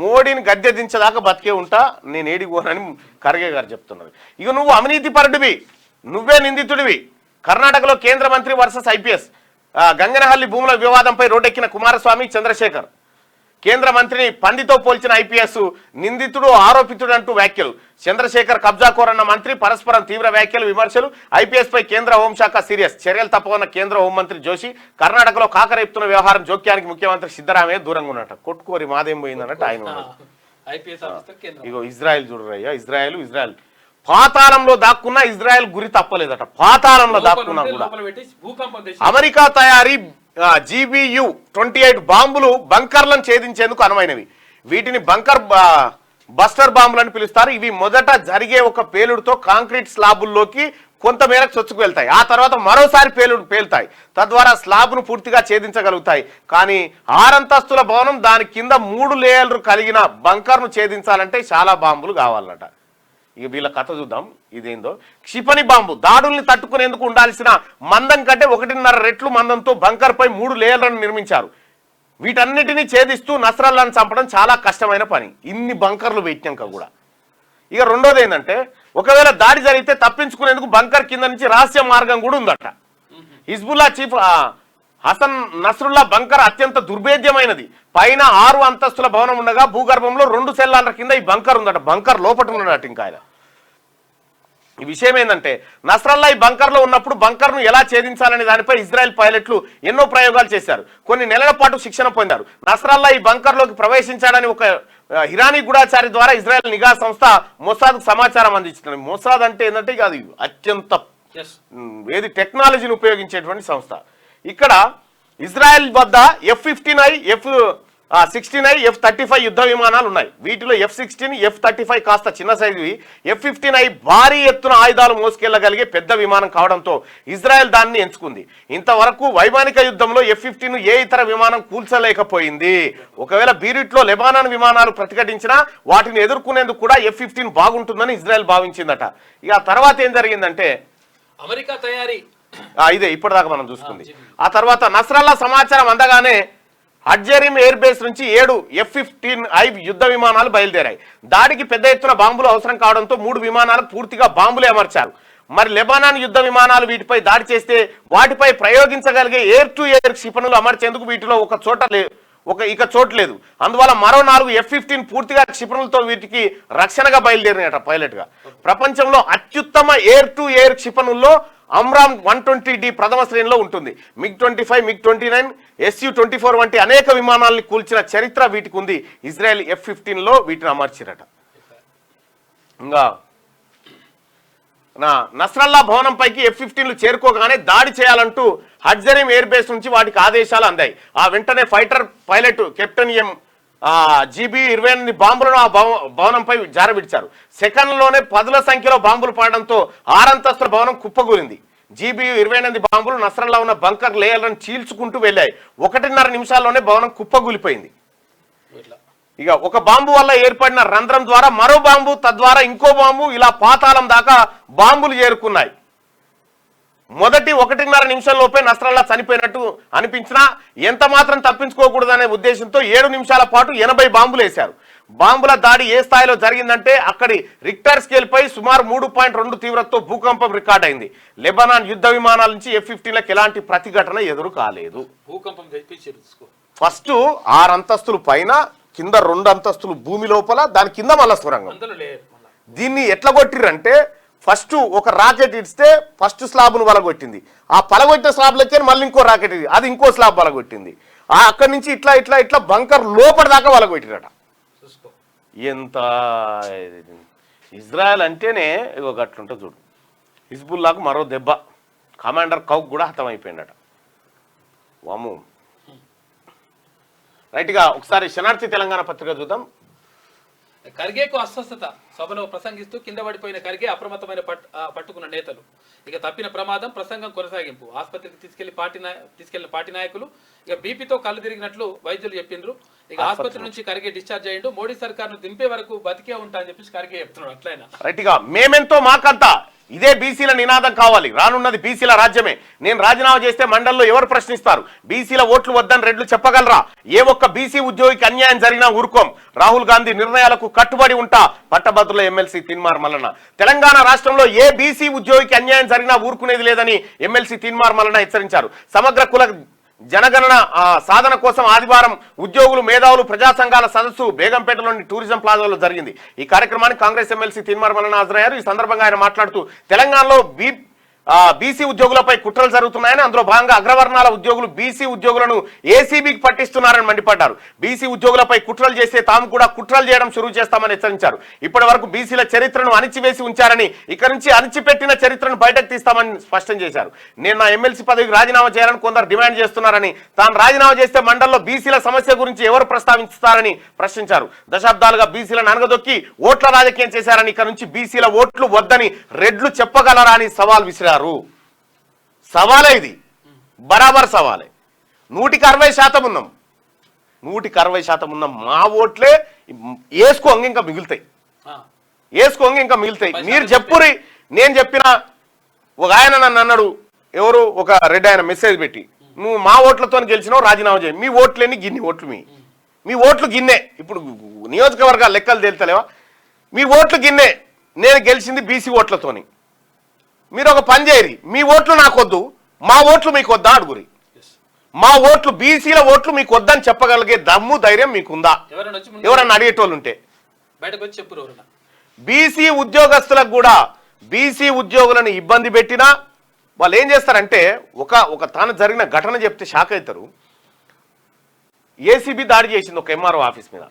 మోడీని గద్దె దించేదాకా బతికే ఉంటా, నేను ఏడిపోనని ఖర్గే గారు చెప్తున్నారు. ఇక నువ్వు అవినీతి పరుడివి, నువ్వే నిందితుడివి. కర్ణాటకలో కేంద్ర మంత్రి వర్సెస్ ఐపీఎస్. గంగనహల్లి భూముల వివాదంపై రోడ్డెక్కిన కుమారస్వామి, చంద్రశేఖర్. కేంద్ర మంత్రిని పందితో పోల్చిన ఐపీఎస్, నిందితుడు ఆరోపితుడు అంటూ వ్యాఖ్యలు. చంద్రశేఖర్ కబ్జాకోర్ అన్న మంత్రి, పరస్పరం తీవ్ర వ్యాఖ్యలు, విమర్శలు. ఐపీఎస్ పై కేంద్ర హోంశాఖ సీరియస్, చర్యలు తప్పవన్న కేంద్ర హోంమంత్రి జోషి. కర్ణాటకలో కాకరేపుతున్న వ్యవహారం జోక్యానికి ముఖ్యమంత్రి సిద్ధరామయ్య దూరంగా ఉన్నట్టు. కొట్టుకోరి మాదేం పోయిందన్నట్టు ఆయన. ఇగో ఇజ్రాయెల్ చూడరయ్యా, ఇజ్రాయెల్ పాతాళంలో దాక్కున్నా ఇజ్రాయెల్ గురి తప్పలేదట. పాతాళంలో దాక్కున్నా కూడా అమెరికా తయారీ GBU 28 బాంబులు బంకర్లను ఛేదించేందుకు అనువైనవి. వీటిని బస్టర్ బాంబులు అని పిలుస్తారు. ఇవి మొదట జరిగే ఒక పేలుడుతో కాంక్రీట్ స్లాబుల్లోకి కొంతమేరకు చొచ్చుకు వెళ్తాయి. ఆ తర్వాత మరోసారి పేలుతాయి. తద్వారా స్లాబ్ను పూర్తిగా ఛేదించగలుగుతాయి. కానీ 6 అంతస్తుల భవనం, దాని కింద 3 లేయర్లు కలిగిన బంకర్ను ఛేదించాలంటే చాలా బాంబులు కావాలన్నట. ఇక వీళ్ళ కథ చూద్దాం ఇదేందో. క్షిపణి బాంబు దాడుల్ని తట్టుకునేందుకు ఉండాల్సిన మందం కంటే 1.5 రెట్లు మందంతో బంకర్ పై 3 లేయర్లను నిర్మించారు. వీటన్నిటినీ ఛేదిస్తూ నస్రల్లాను చంపడం చాలా కష్టమైన పని, ఇన్ని బంకర్లు పెట్టినాక కూడా. ఇక రెండోది ఏంటంటే, ఒకవేళ దాడి జరిగితే తప్పించుకునేందుకు బంకర్ కింద నుంచి రహస్య మార్గం కూడా ఉందట. Hezbollah chief Hassan Nasrallah bunker అత్యంత దుర్భేద్యమైనది. పైన 6 అంతస్తుల భవనం ఉండగా భూగర్భంలో 2 సెల్లాల కింద ఈ బంకర్ ఉందట. బంకర్ లోపల ఉన్నట్టు. ఇంకా ఆయన ఈ విషయం ఏంటంటే, నస్రల్లా ఈ బంకర్లో ఉన్నప్పుడు బంకర్ను ఎలా ఛేదించాలనే దానిపై ఇజ్రాయెల్ పైలట్లు ఎన్నో ప్రయోగాలు చేశారు. కొన్ని నెలల పాటు శిక్షణ పొందారు. నస్రల్లా ఈ బంకర్లోకి ప్రవేశించాడని ఒక ఇరానీ గూఢాచారి ద్వారా ఇజ్రాయెల్ నిఘా సంస్థ మొసాద్కు సమాచారం అందించింది. మొసాద్ అంటే ఏంటంటే అది అత్యంత టెక్నాలజీని ఉపయోగించేటువంటి సంస్థ. ఇక్కడ ఇజ్రాయెల్ వద్ద F-15I F-16I F-35 యుద్ధ విమానాలు ఉన్నాయి. వీటిలో F-16 F-35 కాస్త చిన్న సైజువి, F-15I భారీ ఎత్తున ఆయుధాలు మోసుకెళ్లగలిగే పెద్ద విమానం కావడంతో ఇజ్రాయెల్ దాన్ని ఎంచుకుంది. ఇంతవరకు వైమానిక యుద్ధంలో F-15 ఏ ఇతర విమానం కూల్చలేకపోయింది. ఒకవేళ బీరిట్లో లెబానాన్ విమానాలు ప్రతిఘటించినా వాటిని ఎదుర్కొనేందుకు కూడా F-15 బాగుంటుందని ఇజ్రాయెల్ భావించిందట. ఇక తర్వాత ఏం జరిగిందంటే అమెరికా తయారీ ఇదే ఇప్పటిదాకా మనం చూసుకుంది. ఆ తర్వాత నస్రల్లా సమాచారం అందగానే హడ్జరీం ఎయిర్ బేస్ నుంచి 7 F-15I యుద్ధ విమానాలు బయలుదేరాయి. దాడికి పెద్ద ఎత్తున బాంబులు అవసరం కావడంతో 3 విమానాలకు పూర్తిగా బాంబులే అమర్చారు. మరి లెబానాన్ యుద్ధ విమానాలు వీటిపై దాడి చేస్తే వాటిపై ప్రయోగించగలిగే ఎయిర్ టు ఎయిర్ క్షిపణులు అమర్చేందుకు వీటిలో ఇక చోటు లేదు. అందువల్ల మరో 4 F-15 పూర్తిగా క్షిపణులతో వీటికి రక్షణగా బయలుదేరినట పైలట్ గా. ప్రపంచంలో అత్యుత్తమ ఎయిర్ టు ఎయిర్ క్షిపణుల్లో అమ్రామ్ 120D ప్రథమ శ్రేణిలో ఉంటుంది. MiG-25, MiG-29, Su-24 వంటి అనేక విమానాల్ని కూల్చిన చరిత్ర వీటికి ఉంది. ఇజ్రాయెల్ F-15లో వీటిని అమర్చిరట. ఇంకా నస్రల్లా భవనంపైకి F-15లు చేరుకోగానే దాడి చేయాలంటూ హడ్జరీం ఎయిర్ బేస్ నుంచి వాటికి ఆదేశాలు అందాయి. ఆ వెంటనే ఫైటర్ పైలట్ కెప్టెన్ GB-28 బాంబులను ఆ భవనంపై జారవిడిచారు. సెకండ్లోనే 10ల సంఖ్యలో బాంబులు పడడంతో 6 అంతస్తుల భవనం కుప్పగూలింది. GB-28 బాంబులు నస్రల్లా ఉన్న బంకర్ లేయర్లను చీల్చుకుంటూ వెళ్ళాయి. 1.5 నిమిషాల్లోనే భవనం కుప్పగూలిపోయింది. ఇక ఒక బాంబు వల్ల ఏర్పడిన రంధ్రం ద్వారా మరో బాంబు, తద్వారా ఇంకో బాంబు, ఇలా పాతాళం దాకా బాంబులు చేరుకున్నాయి. మొదటి 1.5 నిమిషంలోపే నస్రల్లా చనిపోయినట్టు అనిపించినా ఎంత మాత్రం తప్పించుకోకూడదనే ఉద్దేశంతో 7 నిమిషాల పాటు 80 బాంబులు వేశారు. బాంబుల దాడి ఏ స్థాయిలో జరిగిందంటే అక్కడి రిక్టర్ స్కేల్ పై సుమారు 3.2 తీవ్రతతో భూకంపం రికార్డ్ అయింది. లెబనాన్ యుద్ధ విమానాల నుంచి F-15లకు ఎలాంటి ప్రతిఘటన ఎదురు కాలేదు. భూకంపం ఫస్ట్ 6 అంతస్తులు పైన, కింద 2 అంతస్తులు భూమి లోపల, దాని కింద మళ్ళా సొరంగం. దీన్ని ఎట్లా కొట్టిరంటే ఫస్ట్ ఒక రాకెట్ ఇస్తే ఫస్ట్ స్లాబ్ను వలగొట్టింది. ఆ పలగొట్టిన స్లాబ్లకే మళ్ళీ ఇంకో రాకెట్ ఇది, అది ఇంకో స్లాబ్ వలగొట్టింది. అక్కడి నుంచి ఇట్లా ఇట్లా ఇట్లా బంకర్ లోపల దాకా వలగొట్టిరట. ఎంత ఇజ్రాయెల్ అంటేనే ఇగో గట్లుంటే చూడు. హిజ్బుల్లాకు మరో దెబ్బ, కమాండర్ కౌక్ కూడా హతమైపోయిందట. వాము రైట్గా ఒకసారి శనార్థి తెలంగాణ పత్రిక చూద్దాం. ఖర్గేకు అస్వస్థత, సభలో ప్రసంగిస్తూ కింద పడిపోయిన ఖర్గే అప్రమత్తమైన పట్టుకున్న నేతలు. ఇక తప్పిన ప్రమాదం, ప్రసంగం కొనసాగింపు. ఆసుపత్రికి తీసుకెళ్లిన పార్టీ నాయకులు ఇక బీపీతో కళ్ళు తిరిగినట్లు వైద్యులు చెప్పిండ్రు. ఇక ఆసుపత్రి నుంచి ఖర్గే డిశ్చార్జ్ అయ్యిండు. మోడీ సర్కార్ను దింపే వరకు బతికే ఉంటా అని చెప్పేసి ఖర్గే చెప్తున్నాడు. అట్లయినా రైట్గా మేమెంతో మాకంతా, ఇదే బీసీల నినాదం కావాలి. రానున్నది బీసీల రాజ్యమే. నేను రాజీనామా చేస్తే మండలిలో ఎవరు ప్రశ్నిస్తారు? బీసీల ఓట్లు వద్దని రెడ్లు చెప్పగలరా? ఏ ఒక్క బీసీ ఉద్యోగికి అన్యాయం జరిగినా ఊరుకోం. రాహుల్ గాంధీ నిర్ణయాలకు కట్టుబడి ఉంటా. పట్టభద్రుల ఎమ్మెల్సీ తీన్మార్ మల్లన్న. తెలంగాణ రాష్ట్రంలో ఏ బీసీ ఉద్యోగికి అన్యాయం జరిగినా ఊరుకునేది లేదని ఎమ్మెల్సీ తీన్మార్ మల్లన్న హెచ్చరించారు. సమగ్ర కుల జనగణన సాధన కోసం ఆదివారం ఉద్యోగులు, మేధావులు, ప్రజా సంఘాల సదస్సు బేగంపేటలోని టూరిజం ప్లాజాలో జరిగింది. ఈ కార్యక్రమానికి కాంగ్రెస్ ఎమ్మెల్సీ తీన్మార్ మల్లన్న హాజరయ్యారు. ఈ సందర్భంగా ఆయన మాట్లాడుతూ తెలంగాణలో బీసీ ఉద్యోగులపై కుట్రలు జరుగుతున్నాయని, అందులో భాగంగా అగ్రవర్ణాల ఉద్యోగులు బీసీ ఉద్యోగులను ఏసీబీకి పట్టిస్తున్నారని మండిపడ్డారు. బీసీ ఉద్యోగులపై కుట్రలు చేస్తే తాము కూడా కుట్రలు చేయడం షురూ చేస్తామని హెచ్చరించారు. ఇప్పటి వరకు బీసీల చరిత్రను అణిచివేసి ఉంచారని, ఇక నుంచి అణిచిపెట్టిన చరిత్రను బయటకు తీస్తామని స్పష్టం చేశారు. నేను నా ఎమ్మెల్సీ పదవికి రాజీనామా చేయాలని కొందరు డిమాండ్ చేస్తున్నారని, తాను రాజీనామా చేస్తే మండలిలో బీసీల సమస్య గురించి ఎవరు ప్రస్తావిస్తారని ప్రశ్నించారు. దశాబ్దాలుగా బీసీలను అనగదొక్కి ఓట్ల రాజకీయం చేశారని, ఇక నుంచి బీసీల ఓట్లు వద్దని రెడ్లు చెప్పగలరా అని సవాల్ విసిరారు. సవాలే ఇది, బరాబర్ సవాలే. 160% ఉన్నాం, 160% ఉన్నాం. మా ఓట్లే వేసుకోంగ ఇంకా మిగులుతాయి, వేసుకోంగ ఇంకా మిగులుతాయి. మీరు చెప్పురి. నేను చెప్పిన ఒక ఆయన నన్ను అన్నాడు, ఎవరు ఒక రెడ్ ఆయన మెసేజ్ పెట్టి, నువ్వు మా ఓట్లతో గెలిచినావు, రాజీనామా చేయి. మీ ఓట్లేని గిన్ని ఓట్లు, మీ ఓట్లు గిన్నే. ఇప్పుడు నియోజకవర్గాల లెక్కలు తేలుతలేవా? మీ ఓట్లు గిన్నే. నేను గెలిచింది బీసీ ఓట్లతోని. మీరు ఒక పని చేయరి, మీ ఓట్లు నాకొద్దు, మా ఓట్లు మీకు వద్దా అడుగురి. మా ఓట్లు, బీసీల ఓట్లు మీకు వద్దని చెప్పగలిగే దమ్ము, ధైర్యం మీకుందా? ఎవరన్నా అడిగేటోళ్ళు ఉంటే బీసీ ఉద్యోగస్తులకు కూడా, బీసీ ఉద్యోగులను ఇబ్బంది పెట్టినా వాళ్ళు ఏం చేస్తారంటే, ఒక తాను జరిగిన ఘటన చెప్తే షాక్ అవుతారు. ఏసీబీ దాడి చేసింది ఒక ఎంఆర్ఓ ఆఫీస్ మీద.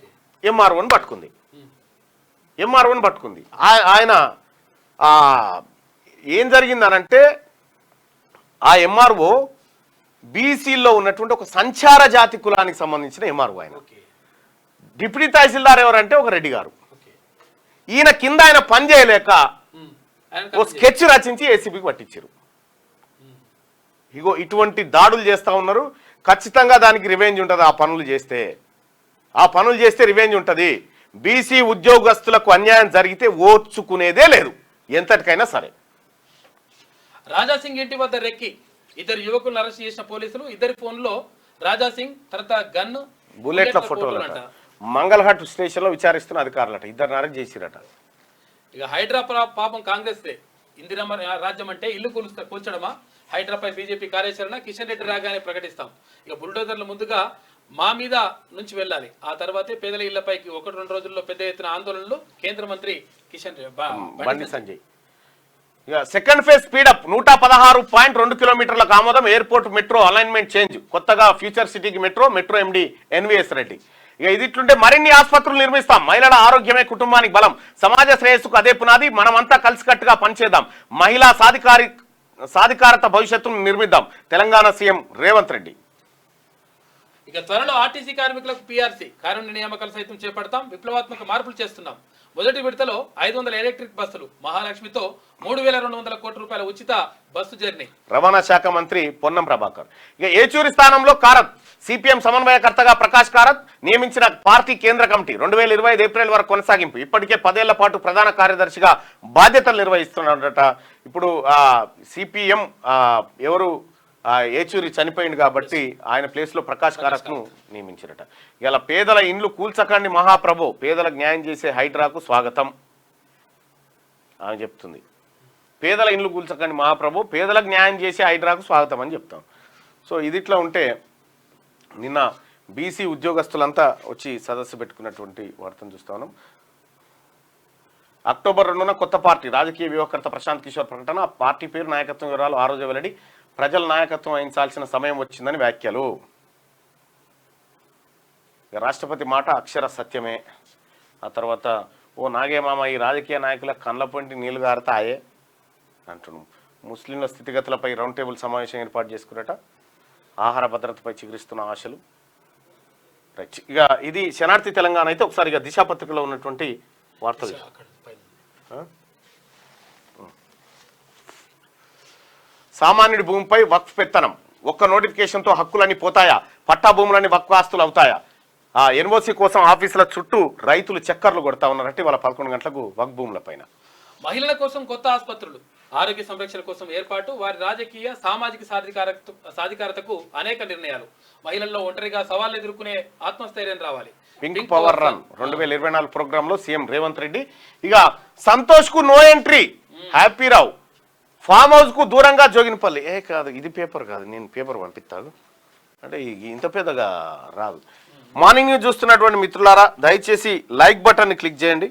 ఎంఆర్ఓని పట్టుకుంది. ఆయన ఏం జరిగిందనంటే, ఆ ఎంఆర్ఓ బీసీలో ఉన్నటువంటి ఒక సంచార జాతి కులానికి సంబంధించిన ఎంఆర్ఓ. ఆయన డిప్యూటీ తహసీల్దార్ ఎవరంటే ఒక రెడ్డి గారు. ఓకే. ఈయన కింద ఆయన పని చేయలేక ఆయన ఓ స్కెచ్ రచించి ఏసీబీకి పట్టించారు. ఇగో ఇటువంటి దాడులు చేస్తూ ఉన్నారు. ఖచ్చితంగా దానికి రివెంజ్ ఉంటుంది. ఆ పనులు చేస్తే రివెంజ్ ఉంటుంది. బీసీ ఉద్యోగస్తులకు అన్యాయం జరిగితే ఓర్చుకునేదే లేదు ఎంతటికైనా సరే. రాజాసింగ్ ఇంటి వద్ద రెక్కి 2 యువకులను అరెస్ట్ చేసిన పోలీసులు. 2 ఫోన్లో రాజాసింగ్ తర్వాత గన్ బుల్లెట్ల ఫోటోలట. మంగళహట్ స్టేషన్ లో విచారిస్తున్న అధికారులట 2 అరెస్ట్ చేసిరట. ఇక హైదరాబాద్ పాపం కాంగ్రెస్ ఇందిరమ్మ రాజ్యం అంటే ఇల్లు కూల్చడమా? హైదరాబాద్ బీజేపీ కార్యాచరణ కిషన్ రెడ్డి రాగానే ప్రకటిస్తాం. ఇక బుల్డోజర్లు ముందుగా మా మీద నుంచి వెళ్ళాలి, ఆ తర్వాతే పేదల ఇళ్లపైకి 1-2 రోజుల్లో పెద్ద ఎత్తున ఆందోళనలు. కేంద్ర మంత్రి కిషన్ బండి సంజయ్. ఇక సెకండ్ ఫేజ్ స్పీడప్ 116.2 కిలోమీటర్లకు ఆమోదం. Airport metro alignment change. కొత్తగా ఫ్యూచర్ సిటీకి మెట్రో ఎండి ఎన్వీఎస్ రెడ్డి. ఇక ఇది ఇట్లుంటే మరిన్ని ఆసుపత్రులు నిర్మిస్తాం. మహిళల ఆరోగ్యమే కుటుంబానికి బలం. సమాజ శ్రేయస్సుకు అదే పునాది. మనమంతా కలిసికట్టుగా పనిచేద్దాం. మహిళా సాధికారత భవిష్యత్తును నిర్మిద్దాం. తెలంగాణ సీఎం రేవంత్ రెడ్డి. ఇక త్వరలో ఆర్టీసీ కార్మికులకు పీఆర్సీ కారుణ్య నియామకాలు సైతం చేపడతాం. విప్లవాత్మక మార్పులు చేస్తున్నాం. మొదటి విడతలో 500 ఎలక్ట్రిక్ బస్సులు. మహాలక్ష్మితో 3,200 కోట్ల రూపాయల ఉచిత బస్సు జర్నీ. రవాణా శాఖ మంత్రి పొన్నం ప్రభాకర్. ఇక ఏచూరి స్థానంలో కారత్. సిపిఎం సమన్వయకర్తగా ప్రకాష్ కారత్ నియమించిన పార్టీ కేంద్ర కమిటీ 2025 ఏప్రిల్ వరకు కొనసాగింపు. ఇప్పటికే 10 ఏళ్ల పాటు ప్రధాన కార్యదర్శిగా బాధ్యతలు నిర్వహిస్తున్నాడట. ఇప్పుడు సిపిఎం ఎవరు ఏచూరి చనిపోయింది కాబట్టి ఆయన ప్లేస్ లో ప్రకాష్ కారత్ ను నియమించారట. ఇలా పేదల ఇండ్లు కూల్చకండి మహాప్రభు, పేదలకు న్యాయం చేసే హైడ్రాకు స్వాగతం అని చెప్తుంది. పేదల ఇండ్లు కూల్చకండి మహాప్రభు, పేదలకు న్యాయం చేసే హైడ్రాకు స్వాగతం అని చెప్తాం. సో ఇది ఇట్లా ఉంటే నిన్న బీసీ ఉద్యోగస్తులంతా వచ్చి సదస్సు పెట్టుకున్నటువంటి వార్తను చూస్తా ఉన్నాం. అక్టోబర్ 2న కొత్త పార్టీ రాజకీయ వ్యూహకర్త ప్రశాంత్ కిషోర్ ప్రకటన. ఆ పార్టీ పేరు నాయకత్వం వివరాలు ఆ రోజు వెల్లడి. ప్రజల నాయకత్వం వహించాల్సిన సమయం వచ్చిందని వ్యాఖ్యలు. రాష్ట్రపతి మాట అక్షర సత్యమే. ఆ తర్వాత ఓ నాగేమామ ఈ రాజకీయ నాయకుల కళ్ళ పొంటి నీళ్లు గారతాయే అంటున్నాం. ముస్లింల స్థితిగతులపై రౌండ్ టేబుల్ సమావేశం ఏర్పాటు చేసుకున్నట. ఆహార భద్రతపై చిగురిస్తున్న ఆశలు. ఇక ఇది శనార్థి తెలంగాణ అయితే ఒకసారి ఇక దిశాపత్రికలో ఉన్నటువంటి వార్తలు. సామాన్యుడి భూమిపై వక్ఫ్ పెత్తనం. ఒక్క నోటిఫికేషన్తో హక్కులన్నీ పోతాయా? పట్టా భూములన్నీ వక్ఫ్ ఆస్తులు అవుతాయా? ఎన్ఓసి కోసం ఆఫీసుల చుట్టూ రైతులు చక్కర్లు కొడతా ఉన్నారంటే వాళ్ళ 11 గంటలకు వక్ఫ్ భూముల పైన. మహిళల కోసం కొత్త ఆసుపత్రులు. ఆరోగ్య సంరక్షణ కోసం ఏర్పాటు. వారి రాజకీయ సామాజిక సాధికారతకు అనేక నిర్ణయాలు. మహిళల్లో ఒంటరిగా సవాళ్ళు ఎదుర్కొనే ఆత్మస్థైర్యం రావాలి. పింక్ పవర్ రన్ 2024 ప్రోగ్రామ్ లో సీఎం రేవంత్ రెడ్డి. ఇక సంతోష్ కు నో ఎంట్రీ. హ్యాపీరావు ఫామ్ హౌస్ కు దూరంగా జోగినపల్లి. కాదు ఇది పేపర్ కాదు, నేను పేపర్ పంపిస్తాను అంటే ఇంత పెద్దగా రాదు. మార్నింగ్ న్యూస్ చూస్తున్నటువంటి మిత్రులారా దయచేసి లైక్ బటన్ ని క్లిక్ చేయండి.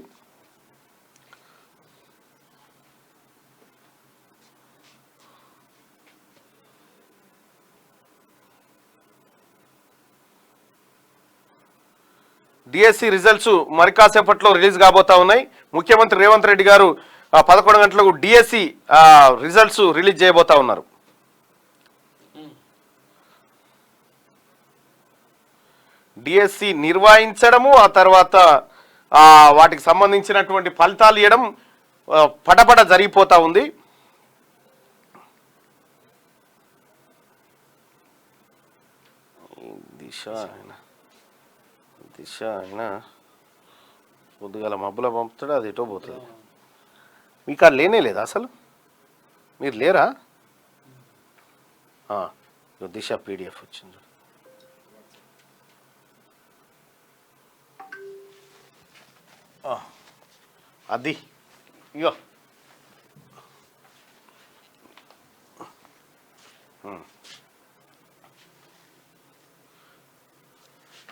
డిఎస్సి రిజల్ట్స్ మరి కాసేపట్లో రిలీజ్ కాబోతా ఉన్నాయి. ముఖ్యమంత్రి రేవంత్ రెడ్డి గారు 11 గంటలకు డిఎస్సి రిజల్ట్స్ రిలీజ్ చేయబోతా ఉన్నారు. డిఎస్సి నిర్వహించడము, ఆ తర్వాత వాటికి సంబంధించినటువంటి ఫలితాలు ఇవ్వడం పటపట జరిగిపోతా ఉంది. దిశ అయినా పొద్దుగాల మబ్బులో పంపుతాడు, అది ఎటో పోతుంది. మీకు అది లేనే లేదా అసలు? మీరు లేరా? దిశ పీడిఎఫ్ వచ్చింది. అది ఇగో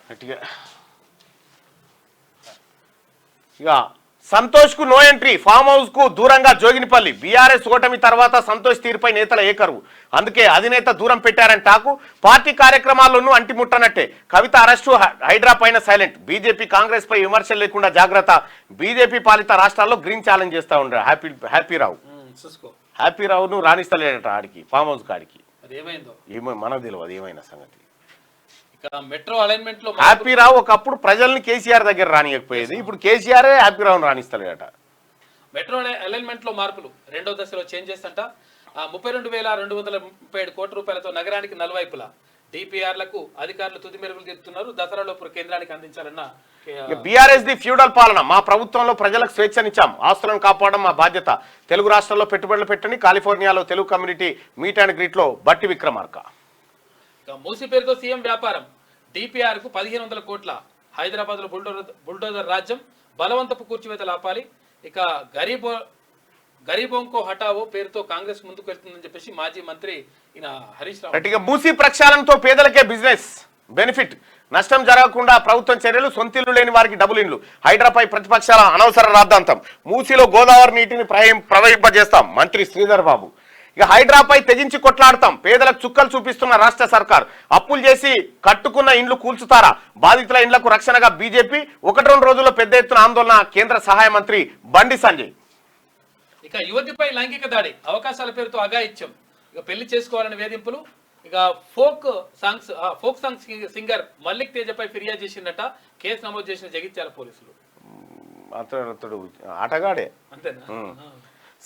గట్టిగా. ఇక సంతోష్ కు నో ఎంట్రీ. ఫామ్ హౌస్ కు దూరంగా జోగినిపల్లి. బీఆర్ఎస్ ఓటమి తర్వాత సంతోష్ తీరుపై నేతల ఏకరువు. అందుకే అధినేత దూరం పెట్టారని టాకు. పార్టీ కార్యక్రమాల్లోనూ అంటిముట్టనట్టే. కవిత అరెస్టు, హైడ్రా పైన సైలెంట్. బీజేపీ కాంగ్రెస్ పై విమర్శలు లేకుండా జాగ్రత్త. బీజేపీ పాలిత రాష్ట్రాల్లో గ్రీన్ ఛాలెంజ్ చేస్తా ఉండే హ్యాపీరావును రాణిస్తలేడట ఆడికి, ఫామ్ హౌస్ కాడికి. ఏమో మనకు తెలియదు ఏమైనా సంగతి. ఇక మెట్రో అలైన్మెంట్ లో హ్యాపీ రావు ఒకప్పుడు ప్రజల్ని కేసీఆర్ దగ్గర రానియకపోయేది, ఇప్పుడు కేసీఆర్ హ్యాపీ రావును రాణిస్తాడట. మెట్రో అలైన్మెంట్ లో మార్పులు రెండో దశలో చేంజెస్ అంట. 32,237 కోట్ల రూపాయలతో నగరానికి నలువైపులా డిపిఆర్లకు అధికారులు తుది మెరుగులు తీరుతున్నారు. దసరాలోపు కేంద్రానికి అందించాలన్న బీఆర్ఎస్ ది ఫ్యూడల్ పాలన, మా ప్రభుత్వంలో ప్రజలకు స్వేచ్ఛనిచ్చాం, ఆస్తులను కాపాడడం మా బాధ్యత, తెలుగు రాష్ట్రాల్లో పెట్టుబడులు పెట్టని కాలిఫోర్నియాలో Telugu community meet and greet లో బట్టి విక్రమార్క. మూసి పేరుతో సీఎం వ్యాపారం, డిపిఆర్ కు 1,500 కోట్ల, హైదరాబాద్ లో బుల్డోజర్ రాజ్యం, బలవంతపు కూర్చివేతలు ఆపాలి. ఇక గరీబోంకో హటావో పేరుతో కాంగ్రెస్ ముందుకు వెళ్తుందని చెప్పేసి మాజీ మంత్రి హరీష్ రావు. మూసి ప్రక్షాళనతో పేదలకే బిజినెస్ బెనిఫిట్, నష్టం జరగకుండా ప్రభుత్వం చర్యలు, సొంతిల్లు లేని వారికి డబుల్ ఇండ్లు, హైడ్రాపై ప్రతిపక్షాల అనవసర రాద్ధాంతం, మూసిలో గోదావరి నీటిని ప్రవహింపజేస్తాం మంత్రి శ్రీధర్ బాబు. ఇక హైడ్రాపై తెగించి కొట్లాడతాం, పేదలకు చుక్కలు చూపిస్తున్న రాష్ట్ర సర్కార్, అప్పులు చేసి కట్టుకున్న ఇండ్లు కూల్చుతారా, బాధితుల ఇండ్లకు రక్షణగా బీజేపీ, 1-2 రోజుల్లో పెద్ద ఎత్తున ఆందోళన, కేంద్ర సహాయ మంత్రి బండి సంజయ్. ఇక యువతిపై లైంగిక దాడి, అవకాశాల పేరుతో అఘాయిత్యం, ఇక పెళ్లి చేసుకోవాలని వేధింపులు. ఇక ఫోక్ సాంగ్స్ సింగర్ మల్లిక్ తేజపై ఫిర్యాదు చేసిందట, కేసు నమోదు చేసిన జగిత్యాల పోలీసులు. అతడు ఆటగాడే అంతేనా?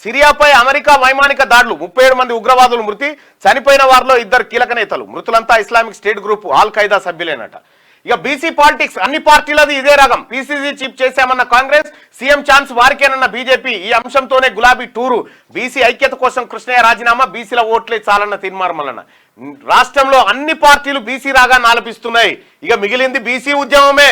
సిరియాపై అమెరికా వైమానిక దాడులు, 37 మంది ఉగ్రవాదులు మృతి, చనిపోయిన వారిలో 2 కీలక నేతలు, మృతులంతా Islamic state group al Qaeda సభ్యులేనట. ఇక బీసీ పాలిటిక్స్, అన్ని పార్టీలది ఇదే రకం, పీసీసీ చీఫ్ చేశామన్న కాంగ్రెస్, సీఎం ఛాన్స్ వారికేనన్న బీజేపీ, ఈ అంశంతోనే గులాబీ టూరు, బీసీ ఐక్యత కోసం కృష్ణయ్య రాజీనామా, బీసీల ఓట్లే చాలన్న తీర్మార్మలన్న. రాష్ట్రంలో అన్ని పార్టీలు బీసీ రాగా నాలపిస్తున్నాయి, ఇక మిగిలింది బీసీ ఉద్యమమే.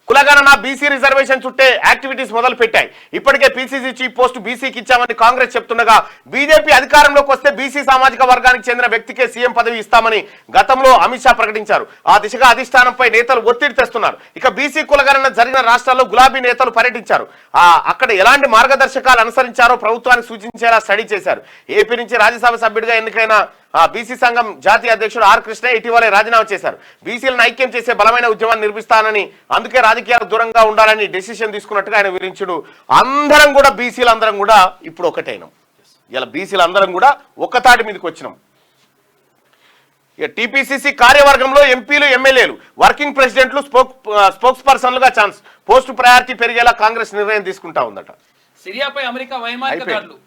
కులగణన, బీసీ రిజర్వేషన్ చుట్టే యాక్టివిటీస్ మొదలు పెట్టాయి. ఇప్పటికే పీసీసీ చీఫ్ పోస్టు బీసీకి ఇచ్చామని కాంగ్రెస్ చెప్తుండగా, బీజేపీ అధికారంలోకి వస్తే బీసీ సామాజిక వర్గానికి చెందిన వ్యక్తికే సీఎం పదవి ఇస్తామని గతంలో అమిత్ షా ప్రకటించారు. ఆ దిశగా అధిష్టానంపై నేతలు ఒత్తిడి తెస్తున్నారు. ఇక బీసీ కులగణన జరిగిన రాష్ట్రాల్లో గులాబీ నేతలు పర్యటించారు. అక్కడ ఎలాంటి మార్గదర్శకాలు అనుసరించారో ప్రభుత్వానికి సూచించేలా స్టడీ చేశారు. ఏపీ నుంచి రాజ్యసభ సభ్యుడిగా ఎన్నికైన బీసీ సంఘం జాతీయ అధ్యక్షుడు ఆర్ కృష్ణ ఇటీవలే రాజీనామా చేశారు. బీసీలను ఐక్యం చేసే బలమైన ఉద్యమాన్ని నిర్మిస్తానని, అందుకే రాజకీయాలకు దూరంగా ఉండాలని డెసిషన్ తీసుకున్నట్టుగా ఆయన వివరించుడు. అందరం కూడా బీసీలందరం కూడా ఇప్పుడు ఒకటైనాం, ఇలా బీసీలందరం కూడా ఒక్కతాటి మీదకి వచ్చినాం. టీపీసీసీ కార్యవర్గంలో ఎంపీలు, ఎమ్మెల్యేలు, వర్కింగ్ ప్రెసిడెంట్లు, స్పోక్స్ పర్సన్లుగా ఛాన్స్, పోస్టు ప్రయారిటీ పెరిగేలా కాంగ్రెస్ నిర్ణయం తీసుకుంటా ఉందట. సిరియాపై అమెరికా వైమానిక దాడులు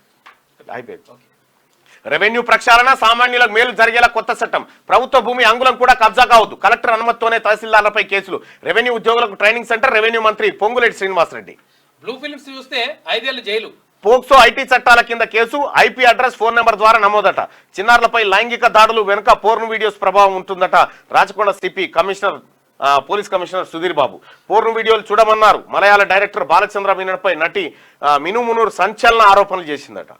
అయిపోయింది. రెవెన్యూ ప్రక్షాళన, సామాన్యులకు మేలు జరిగేలా కొత్త చట్టం, ప్రభుత్వ భూమి అంగుళం కూడా కబ్జా కావద్దు, కలెక్టర్ అనుమతితోనే తహసీల్దార్లపై కేసులు, రెవెన్యూ ఉద్యోగులకు ట్రైనింగ్ సెంటర్, రెవెన్యూ మంత్రి పొంగులేటి శ్రీనివాసరెడ్డి. బ్లూ ఫిల్మ్స్ చూస్తే 5 ఏళ్ల జైలు, పోక్సో ఐటీ చట్టాల కింద case, IP address, phone number ద్వారా నమోదట. చిన్నారులపై లైంగిక దాడులు వెనుక పోర్న్ వీడియోస్ ప్రభావం ఉంటుందట. Rachakonda CP police commissioner Sudheer Babu porn వీడియోలు చూడమన్నారు. మలయాళ డైరెక్టర్ బాలచంద్ర మీనన్పై నటి మిను మునూర్ సంచలన ఆరోపణలు చేసిందట.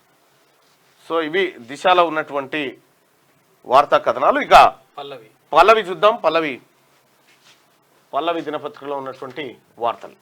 సో ఇవి దిశలో ఉన్నటువంటి వార్తా కథనాలు. ఇక పల్లవి చూద్దాం. పల్లవి దినపత్రికలో ఉన్నటువంటి వార్తలు.